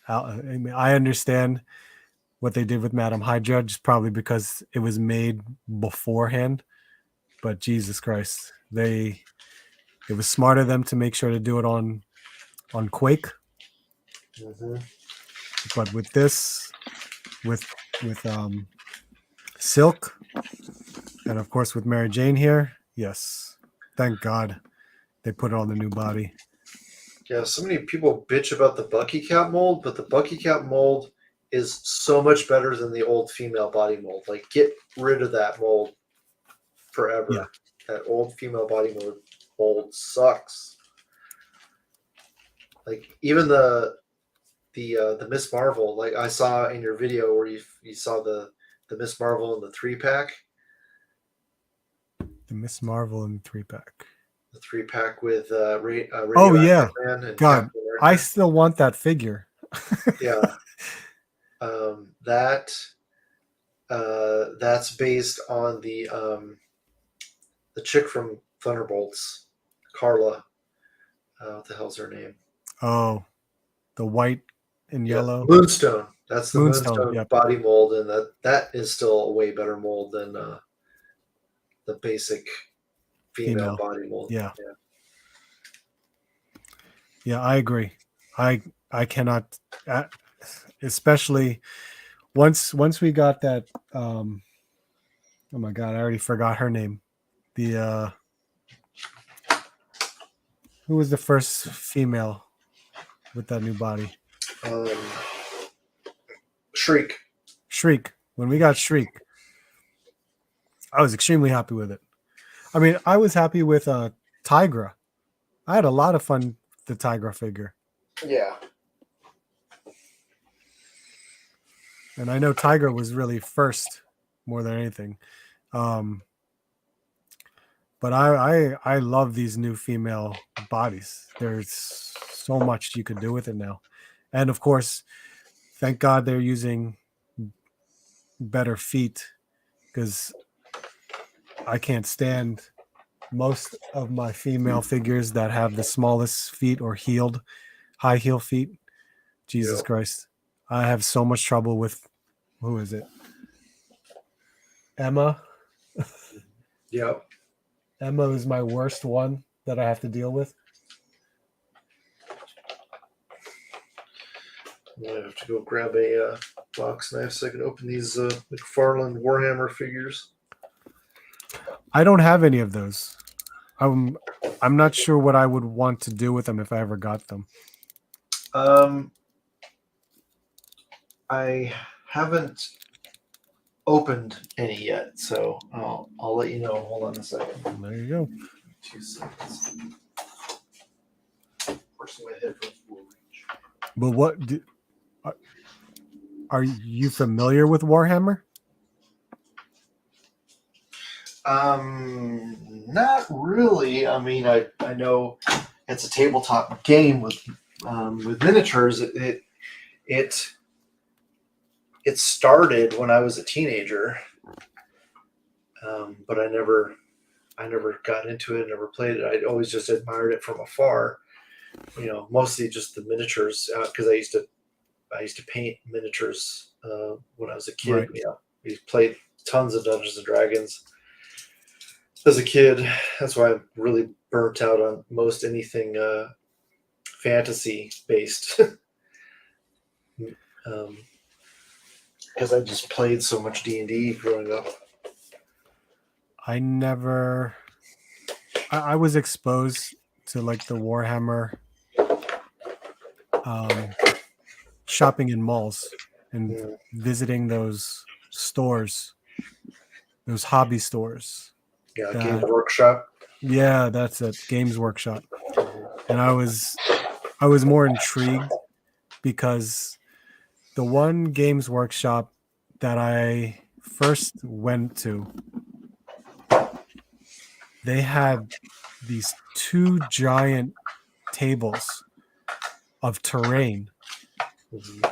I mean, I understand what they did with Madam Hydra, just probably because it was made beforehand. But Jesus Christ, it was smart of them to make sure to do it on Quake. Mm-hmm. But with this, with Silk, and of course with Mary Jane here, yes, thank God they put it on the new body. Yeah, so many people bitch about the Bucky Cap mold, but the Bucky Cap mold is so much better than the old female body mold. Like, get rid of that mold forever. Yeah. That old female body mold sucks. Like, even the Miss Marvel, like I saw in your video where you saw the Miss Marvel in the 3-pack. The Miss Marvel in the 3-pack. The 3-pack with oh yeah, and God, I still want that figure. Yeah, that's based on the chick from Thunderbolts, Carla. What the hell's her name? Oh, the white and yellow. Moonstone. That's the Moonstone yep. body mold, and that is still a way better mold than the basic female body mold. Yeah, I agree. I cannot, especially once we got that. Oh my God, I already forgot her name. The who was the first female with that new body? Shriek. When we got Shriek, I was extremely happy with it. I mean, I was happy with Tigra. I had a lot of fun the Tigra figure. Yeah. And I know Tiger was really first more than anything. But I love these new female bodies. There's so much you could do with it now. And of course, thank God they're using better feet, because I can't stand most of my female figures that have the smallest feet or high heel feet. Jesus Christ. I have so much trouble with, who is it? Emma. Yep. Emma is my worst one that I have to deal with. I have to go grab a box knife so I can open these McFarlane Warhammer figures. I don't have any of those. I'm not sure what I would want to do with them if I ever got them. I haven't opened any yet, so I'll let you know. Hold on a second. There you go. 2 seconds. Forcing my headphones will reach. But are you familiar with Warhammer? Not really. I mean, I know it's a tabletop game with miniatures. It started when I was a teenager, but I never got into it. Never played it. I'd always just admired it from afar. Mostly just the miniatures, because I used to paint miniatures when I was a kid. Right. We played tons of Dungeons and Dragons as a kid. That's why I'm really burnt out on most anything fantasy based. Because I just played so much D&D growing up. I was exposed to like the Warhammer shopping in malls and visiting those stores, those hobby stores. Yeah, Games Workshop. Yeah, that's it. Games Workshop. And I was more intrigued because the one Games Workshop that I first went to, they had these 2 giant tables of terrain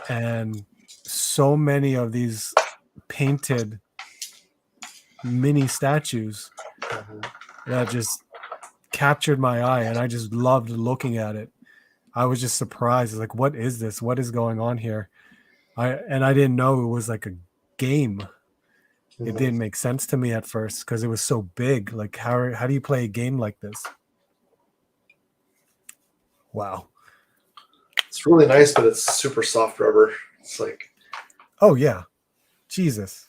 and so many of these painted mini statues that just captured my eye, and I just loved looking at it. I was just surprised, like, what is this? What is going on here? I didn't know it was like a game. It didn't make sense to me at first because it was so big. Like, how do you play a game like this? Wow. It's really nice, but it's super soft rubber. It's like, oh yeah, Jesus.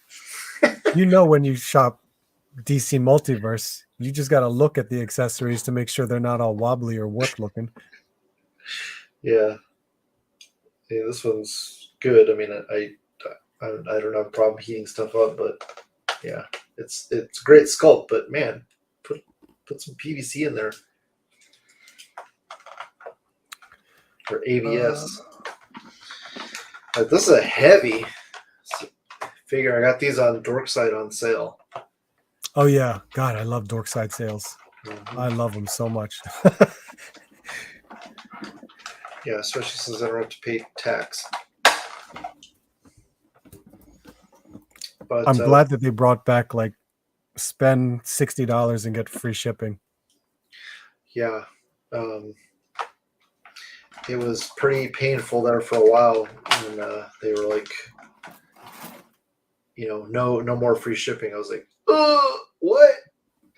When you shop DC Multiverse, you just got to look at the accessories to make sure they're not all wobbly or warped looking. Yeah, this one's good. I mean, I don't have a problem heating stuff up, but yeah, it's a great sculpt. But man, put some PVC in there for ABS. This is a heavy figure. I got these on Dorkside on sale. Oh yeah, God, I love Dorkside sales. I love them so much. Yeah, especially since I don't have to pay tax. But I'm glad that they brought back, like, spend $60 and get free shipping. Yeah. It was pretty painful there for a while. And they were like, no more free shipping. I was like, oh, what?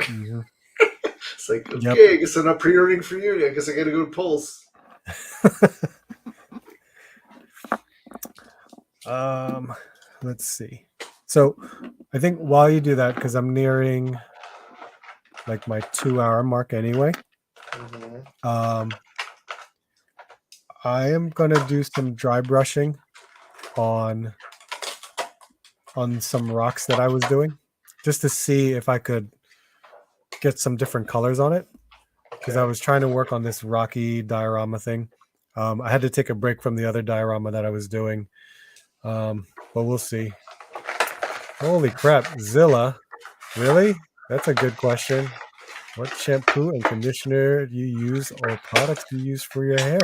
Mm-hmm. It's like, okay, I guess I'm not pre-ordering for you. I guess I got to go to Pulse. Let's see. So I think while you do that, because I'm nearing like my 2-hour mark anyway, I am gonna do some dry brushing on some rocks that I was doing, just to see if I could get some different colors on it. because I was trying to work on this Rocky diorama thing. I had to take a break from the other diorama that I was doing, but we'll see. Holy crap, Zilla, really? That's a good question. What shampoo and conditioner do you use, or products do you use for your hair?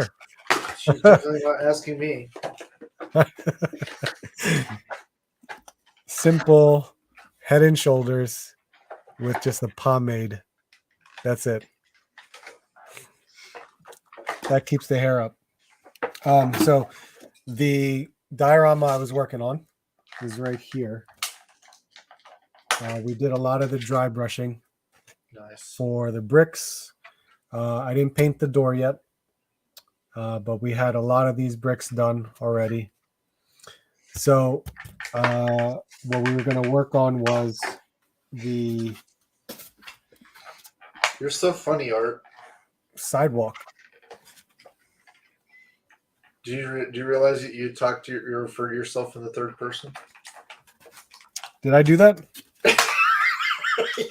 She's definitely not asking me. Simple Head and Shoulders with just a pomade. That's it. That keeps the hair up. So the diorama I was working on is right here. We did a lot of the dry brushing. Nice. For the bricks. I didn't paint the door yet, but we had a lot of these bricks done already. So what we were going to work on was the You're so funny, Art. sidewalk. Do you realize that you talk to you refer to yourself in the third person? Did I do that?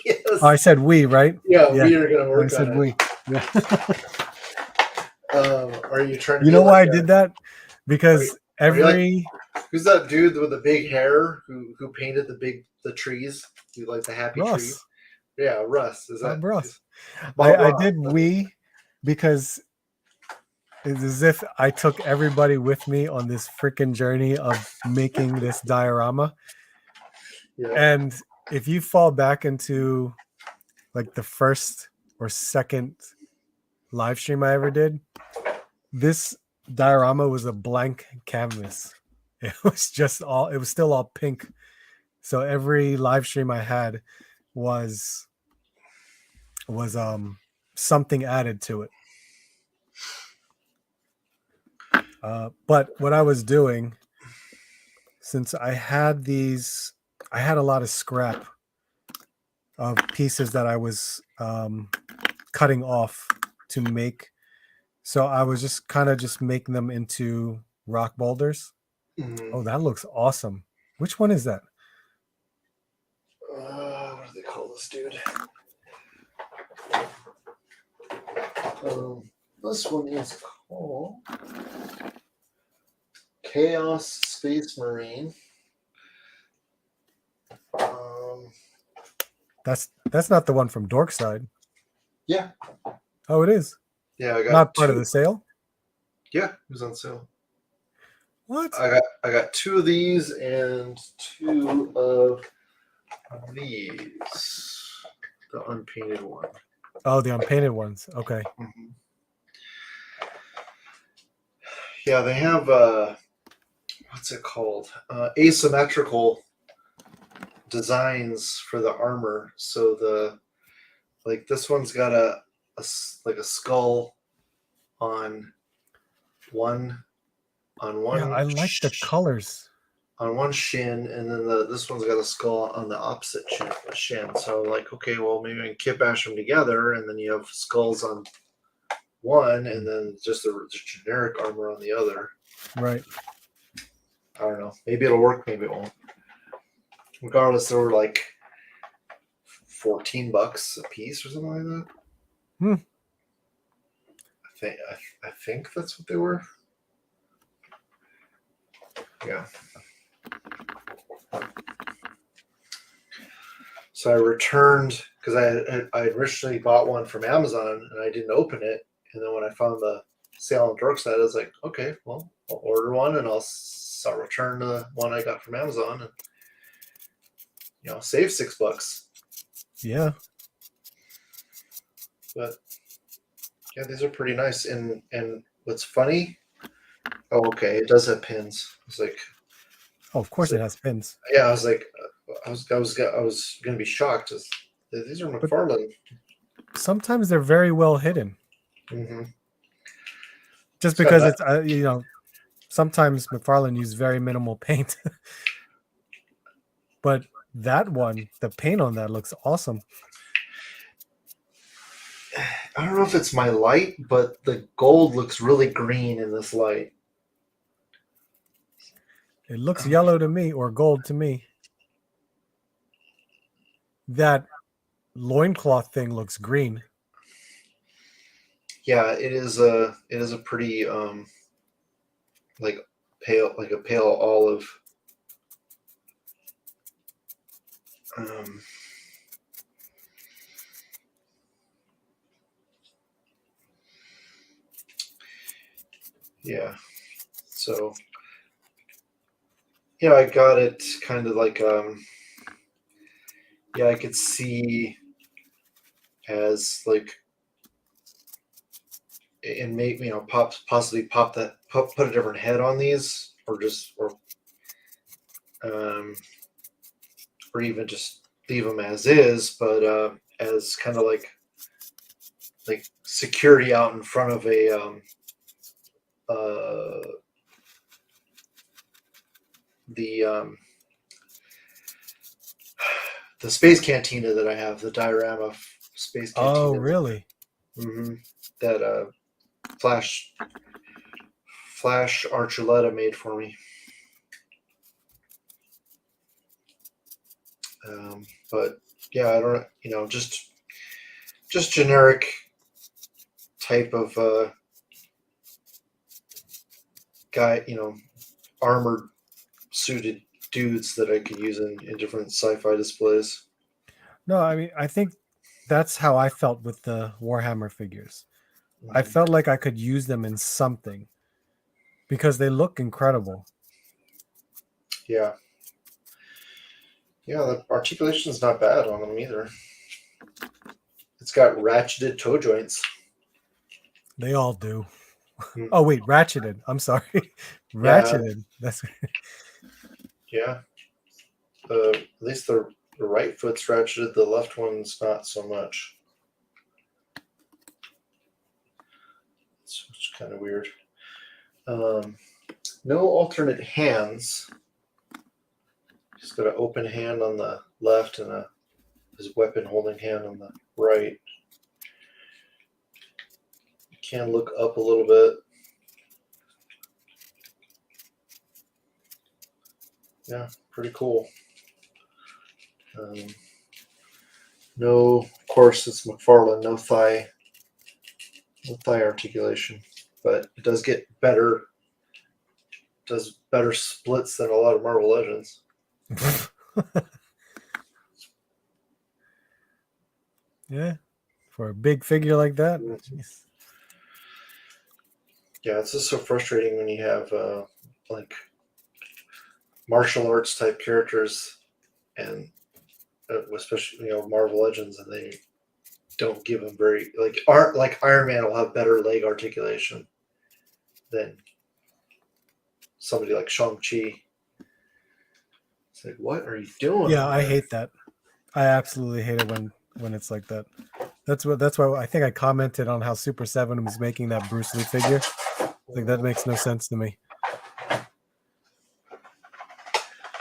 Yes. Oh, I said we, right? Yeah, we are going to work I said on we. it. Yeah. Are you trying to? You know why I did that? Because who's that dude with the big hair who painted the trees? You like the happy Russ. tree? Yeah, Russ. Is that Russ? Bob I Ross. did we because it's as if I took everybody with me on this freaking journey of making this diorama. Yeah. And if you fall back into like the first or second live stream I ever did, this diorama was a blank canvas. It was still all pink. So every live stream I had was something added to it. But what I was doing, since I had a lot of scrap of pieces that I was cutting off to make. So I was just kind of just making them into rock boulders. Mm-hmm. Oh, that looks awesome. Which one is that? What do they call this dude? This one is called Chaos Space Marine. That's not the one from Dorkside. Yeah. Oh, it is. Yeah, I got not part of the sale. Yeah, it was on sale. What? I got 2 of these and 2 of these. The unpainted one. Oh, the unpainted ones. Okay. Mm-hmm. Yeah, they have what's it called? Asymmetrical designs for the armor. So this one's got a skull on one. Yeah, I like the colors. On one shin, and then this one's got a skull on the opposite shin. So like, okay, well maybe I can kit bash them together, and then you have skulls on one, and then just the generic armor on the other. Right. I don't know. Maybe it'll work. Maybe it won't. Regardless, they were like $14 a piece or something like that. I think that's what they were. Yeah. So I returned because I originally bought one from Amazon and I didn't open it. And then when I found the sale on Dorkside, I was like, okay, well, I'll order one and I'll return the one I got from Amazon and save $6. Yeah. But yeah, these are pretty nice. And what's funny? Oh, okay, it does have pins. It's like, oh, of course it has pins. Yeah, I was like, I was gonna be shocked. These are McFarlane. Sometimes they're very well hidden. Mm-hmm. Just because it's sometimes McFarlane use very minimal paint. But that one, the paint on that looks awesome. I don't know if it's my light, but the gold looks really green in this light. It looks yellow to me, or gold to me. That loincloth thing looks green. Yeah, it is a pretty like a pale olive. Um, yeah, so yeah, I got it kind of like yeah, I could see as like and make possibly pop that put a different head on these um or even just leave them as is, but as kind of like security out in front of a uh the the space cantina that I have, the diorama space Oh, cantina. really? Mm-hmm. That Flash Archuleta made for me. But yeah, I don't, just generic type of guy, armored suited dudes that I could use in different sci-fi displays. No, I mean, I think that's how I felt with the Warhammer figures. I Mhm. felt like I could use them in something because they look incredible. Yeah, yeah, the articulation's not bad on them either. It's got ratcheted toe joints. They all do. Mm. Oh wait, ratcheted. I'm sorry, Yeah, ratcheted. That's yeah. At least the right foot's ratcheted, the left one's not so much. It's kind of weird. Um, no alternate hands. He's got an open hand on the left and his weapon holding hand on the right. You can look up a little bit. Yeah, pretty cool. No, of course it's McFarlane. No thigh articulation, but it does get better. Does better splits than a lot of Marvel Legends. yeah, for a big figure like that. Jeez. Yeah, it's just so frustrating when you have like martial arts type characters and especially Marvel Legends, and they don't give them very like Iron Man will have better leg articulation than somebody like Shang-Chi. It's like, what are you doing? Yeah, I hate that. I absolutely hate it when it's like that. That's why I think I commented on how Super 7 was making that Bruce Lee figure. Like that makes no sense to me.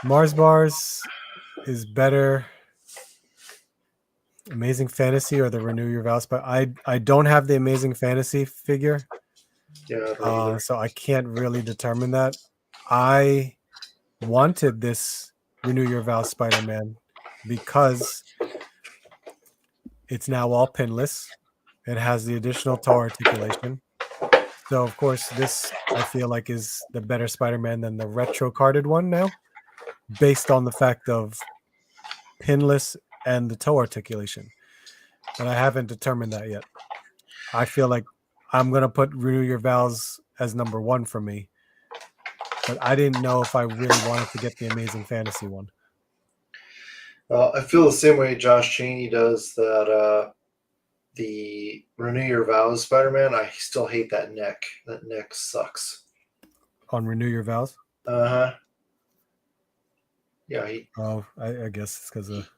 Mars Bars is better. Amazing Fantasy or the Renew Your Vows, but I don't have the Amazing Fantasy figure, Yeah, I don't either. so I can't really determine that. I wanted this Renew Your Vows Spider-Man because it's now all pinless. It has the additional toe articulation. So of course, this I feel like is the better Spider-Man than the retro carded one now, based on the fact of pinless and the toe articulation. But I haven't determined that yet. I feel like I'm gonna put Renew Your Vows as number one for me. But I didn't know if I really wanted to get the Amazing Fantasy one. I feel the same way Josh Cheney does that. The Renew Your Vows Spider-Man. I still hate that neck. That neck sucks. On Renew Your Vows. Uh-huh. Yeah, Oh, I guess it's because of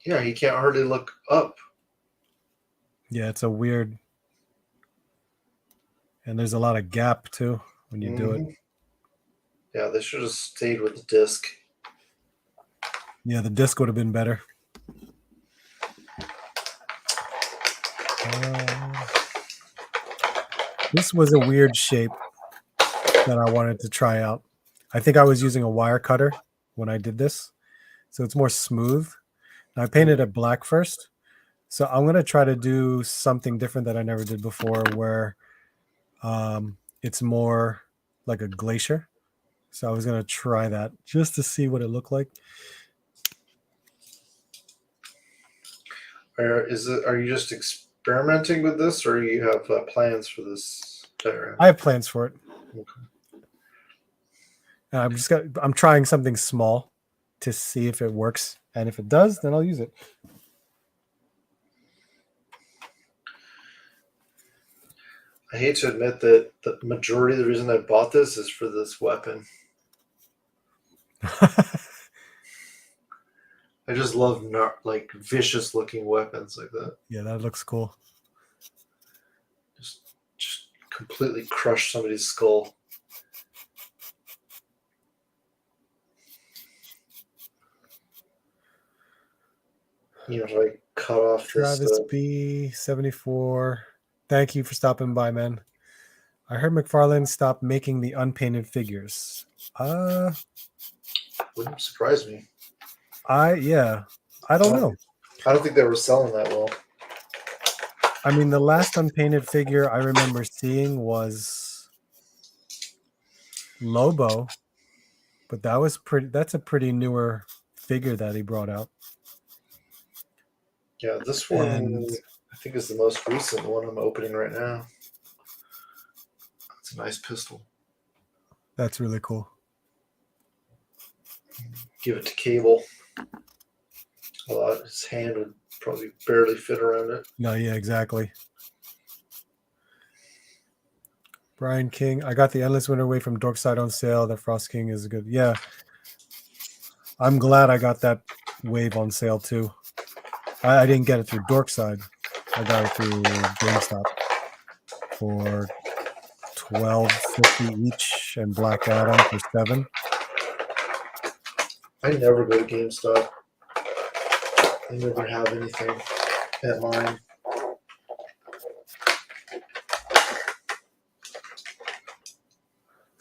yeah, he can't hardly look up. yeah, it's a weird, and there's a lot of gap too when you do it. Yeah, they should have stayed with the disc. Yeah, the disc would have been better. This was a weird shape that I wanted to try out. I think I was using a wire cutter when I did this, so it's more smooth. Now, I painted it black first, So I'm gonna try to do something different that I never did before, where it's more like a glacier. So I was gonna try that just to see what it looked like. Are you just experimenting with this, or you have plans for this diorama? I have plans for it. Okay. I'm trying something small to see if it works, and if it does, then I'll use it. I hate to admit that the majority of the reason I bought this is for this weapon. I just love like vicious looking weapons like that. Yeah, that looks cool. Just completely crush somebody's skull. You know, like cut off this. Travis B74. Thank you for stopping by, man. I heard McFarlane stopped making the unpainted figures. Wouldn't surprise me. I don't know. I don't think they were selling that well. I mean, the last unpainted figure I remember seeing was Lobo, but that's a pretty newer figure that he brought out. Yeah, this one I think is the most recent one I'm opening right now. It's a nice pistol. That's really cool. Give it to Cable. His hand would probably barely fit around it. No, yeah, exactly. Brian King, I got the Endless Winter Wave from Dorkside on sale. The Frost King is good. Yeah. I'm glad I got that wave on sale too. I didn't get it through Dorkside. I got it through GameStop for $12.50 each, and Black Adam for $7. I never go to GameStop. I never have anything at mine.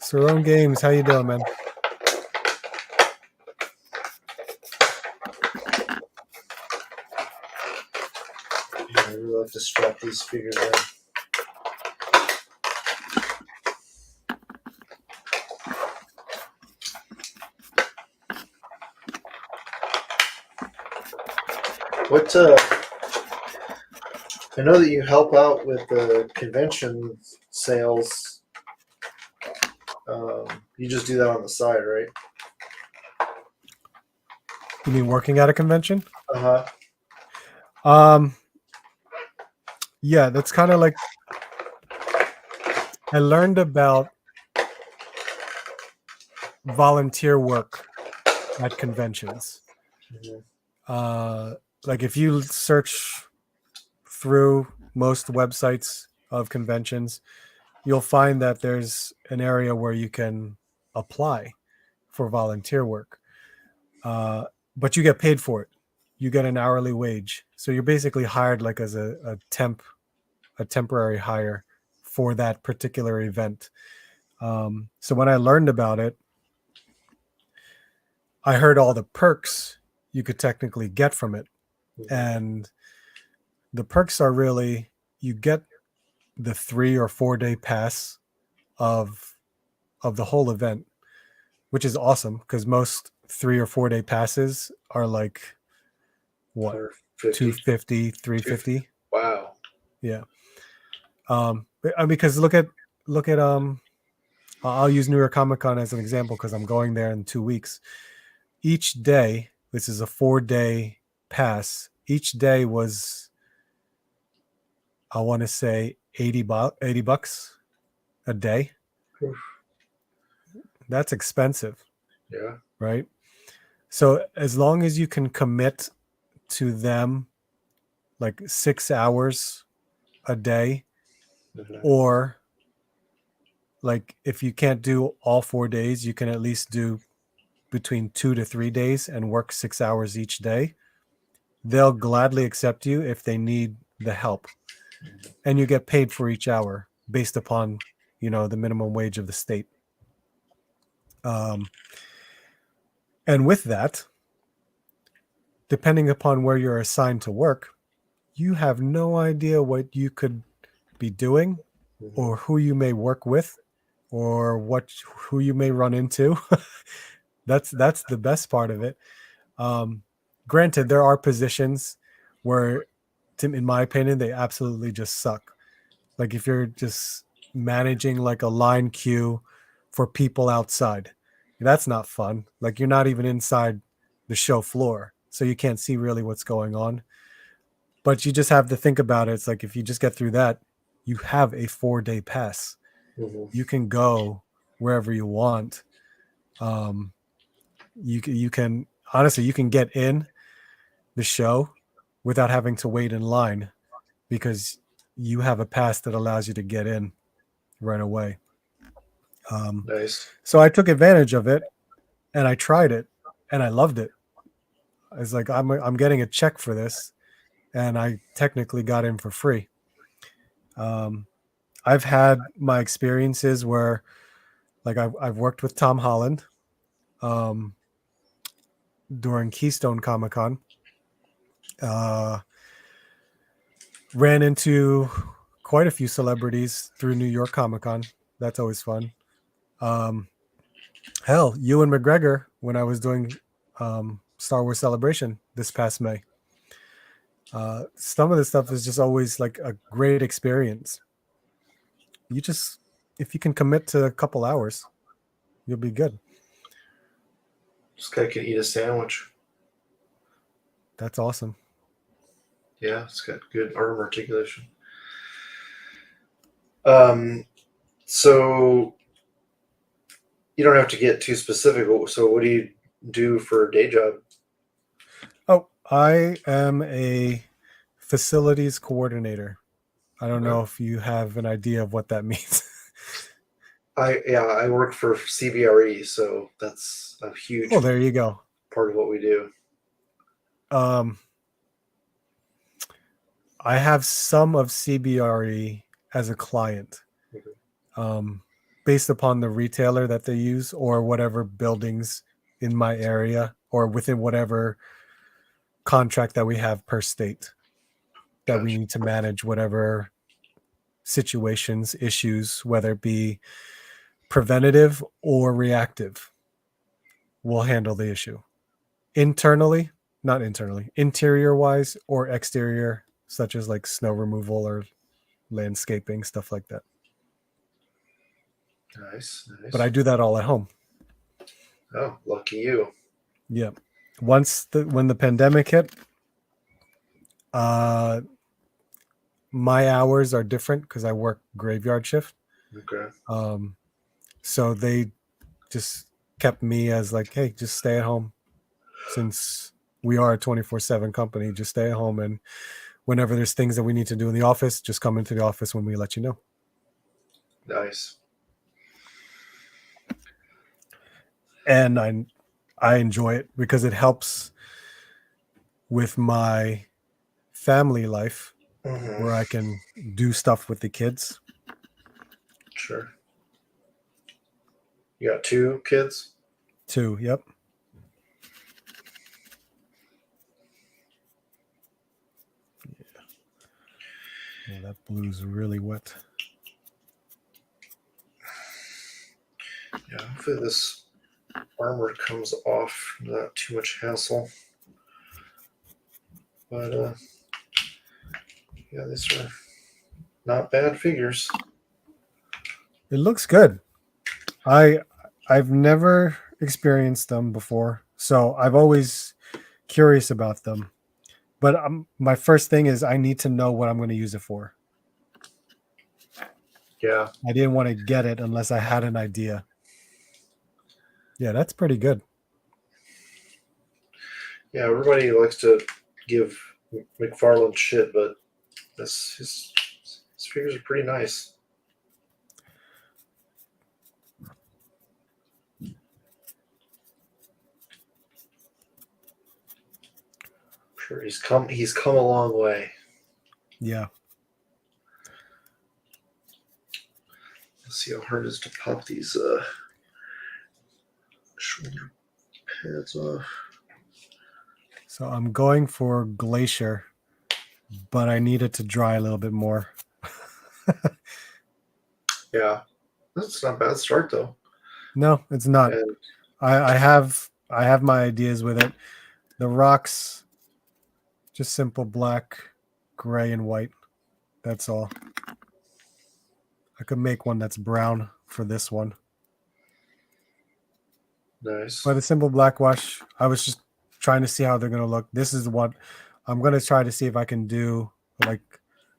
Sarone Games, how you doing, man? I really like to strap these figures in. I know that you help out with the convention sales. You just do that on the side, right? You mean working at a convention? Uh-huh. Yeah, that's kind of like, I learned about volunteer work at conventions. Mm-hmm. Like if you search through most websites of conventions, you'll find that there's an area where you can apply for volunteer work, but you get paid for it. You get an hourly wage, so you're basically hired like as a temporary hire for that particular event. So when I learned about it, I heard all the perks you could technically get from it. Mm-hmm. And the perks are really, you get the 3 or 4 day pass of the whole event, which is awesome because most 3 or 4 day passes are like what, 250, 350. Wow. Yeah. Because look at I'll use New York Comic Con as an example because I'm going there in 2 weeks. Each day, this is a 4-day pass. Each day was, I want to say, $80 a day. Oof. That's expensive. Yeah. Right. So as long as you can commit to them like 6 hours a day, Mm-hmm. or like if you can't do all 4 days, you can at least do between 2 to 3 days and work 6 hours each day. They'll gladly accept you if they need the help, and you get paid for each hour based upon, the minimum wage of the state. And with that, depending upon where you're assigned to work, you have no idea what you could be doing Mhm. or who you may work with or who you may run into. That's the best part of it. Granted, there are positions where, in my opinion, they absolutely just suck. Like if you're just managing like a line queue for people outside, that's not fun. Like you're not even inside the show floor, so you can't see really what's going on. But you just have to think about it. It's like if you just get through that, you have a 4-day pass. Mhm. You can go wherever you want. Um, you can honestly you can get in the show without having to wait in line because you have a pass that allows you to get in right away. Um, Nice. so I took advantage of it and I tried it and I loved it. It's like I'm getting a check for this, and I technically got in for free. Um, I've had my experiences where, like, I've worked with Tom Holland um, during Keystone Comic Con. Uh, ran into quite a few celebrities through New York Comic Con. That's always fun. Um, hell, Ewan McGregor when I was doing Star Wars Celebration this past May. Some of this stuff is just always like a great experience. You just, if you can commit to a couple hours, you'll be good. This guy can eat a sandwich. That's awesome. Yeah, it's got good arm articulation. Um, so you don't have to get too specific. So what do you do for a day job? Oh, I am a facilities coordinator. I don't Okay. know if you have an idea of what that means. I work for CBRE, so that's a Oh, huge there you go. part of what we do. Um, I have some of CBRE as a client, Okay. um, based upon the retailer that they use or whatever buildings in my area or within whatever contract that we have per state that we Gotcha. need to manage whatever situations, issues, whether it be preventative or reactive. We'll handle the issue internally, not internally, interior wise or exterior, such as like snow removal or landscaping, stuff like that. Nice, But I nice. do that all at home. Oh, lucky you. Yeah. When the pandemic hit, uh, my hours are different because I work graveyard shift. Okay. Um, so they just kept me as like, hey, just stay at home since we are a 24/7 company. Just stay at home, and whenever there's things that we need to do in the office, just come into the office when we let you know. Nice. And I enjoy it because it helps with my family life Mm-hmm. where I can do stuff with the kids. Sure. You got 2 kids? Too. Yep. Yeah, that blue's really wet. Yeah, hopefully this armor comes off. Not too much hassle. But yeah, these are not bad figures. It looks good. I I've never experienced them before, so I've always curious about them. But my first thing is I need to know what I'm going to use it for. Yeah. I didn't want to get it unless I had an idea. Yeah, that's pretty good. Yeah, everybody likes to give McFarlane shit, but his figures are pretty nice. Sure, he's come a long way. Yeah. Let's see how hard it is to pop these shoulder pads off. So I'm going for Glacier but I need it to dry a little bit more. Yeah, that's not a bad start though. No, it's not. And I have my ideas with it. The rocks, just simple black, gray, and white. That's all. I could make one that's brown for this one. nice. But a simple black wash, I was just trying to see how they're going to look. This is what I'm going to try to see if I can do, like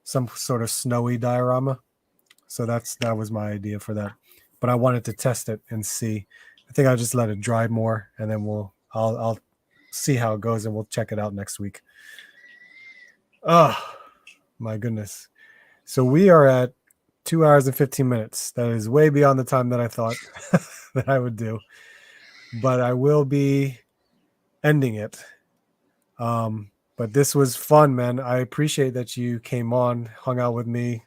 some sort of snowy diorama. So that was my idea for that. But I wanted to test it and see. I think I'll just let it dry more, and then I'll see how it goes, and we'll check it out next week. Oh my goodness! So we are at 2 hours and 15 minutes. That is way beyond the time that I thought that I would do. But I will be ending it. But this was fun, man. I appreciate that you came on, hung out with me,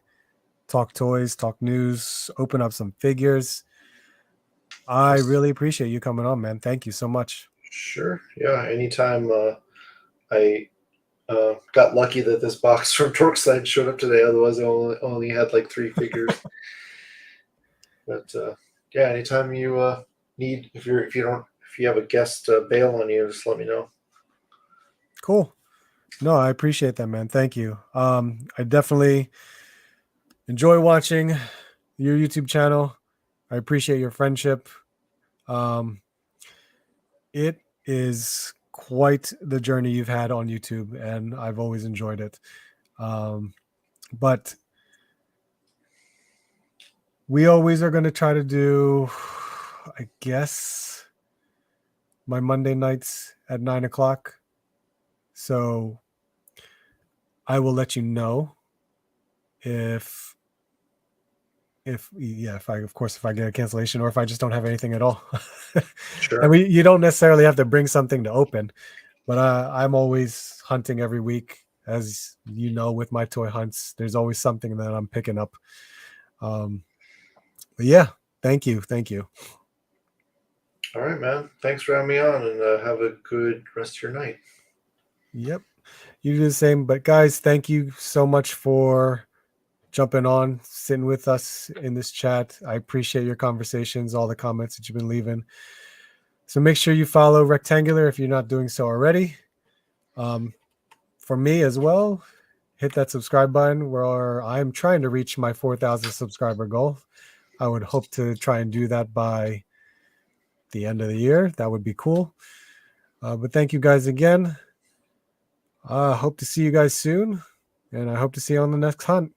talk toys, talk news, open up some figures. I really appreciate you coming on, man. Thank you so much. Sure. Yeah. Anytime. I got lucky that this box from Torqueside showed up today. Otherwise, I only had like 3 figures. But yeah, anytime you need, if you have a guest bail on you, just let me know. Cool. No, I appreciate that, man. Thank you. I definitely enjoy watching your YouTube channel. I appreciate your friendship. It is quite the journey you've had on YouTube, and I've always enjoyed it. But we always are going to try to do, I guess, my Monday nights at 9:00. So I will let you know if I get a cancellation, or if I just don't have anything at all. Sure. And you don't necessarily have to bring something to open, but I'm always hunting every week. As you know, with my toy hunts, there's always something that I'm picking up. But yeah, thank you. All right, man. Thanks for having me on, and have a good rest of your night. Yep, you do the same. But guys, thank you so much for jumping on, sitting with us in this chat. I appreciate your conversations, all the comments that you've been leaving. So make sure you follow Rektangular if you're not doing so already. For me as well, hit that subscribe button, where I'm trying to reach my 4,000 subscriber goal. I would hope to try and do that by the end of the year. That would be cool. But thank you guys again. Hope to see you guys soon, and I hope to see you on the next hunt.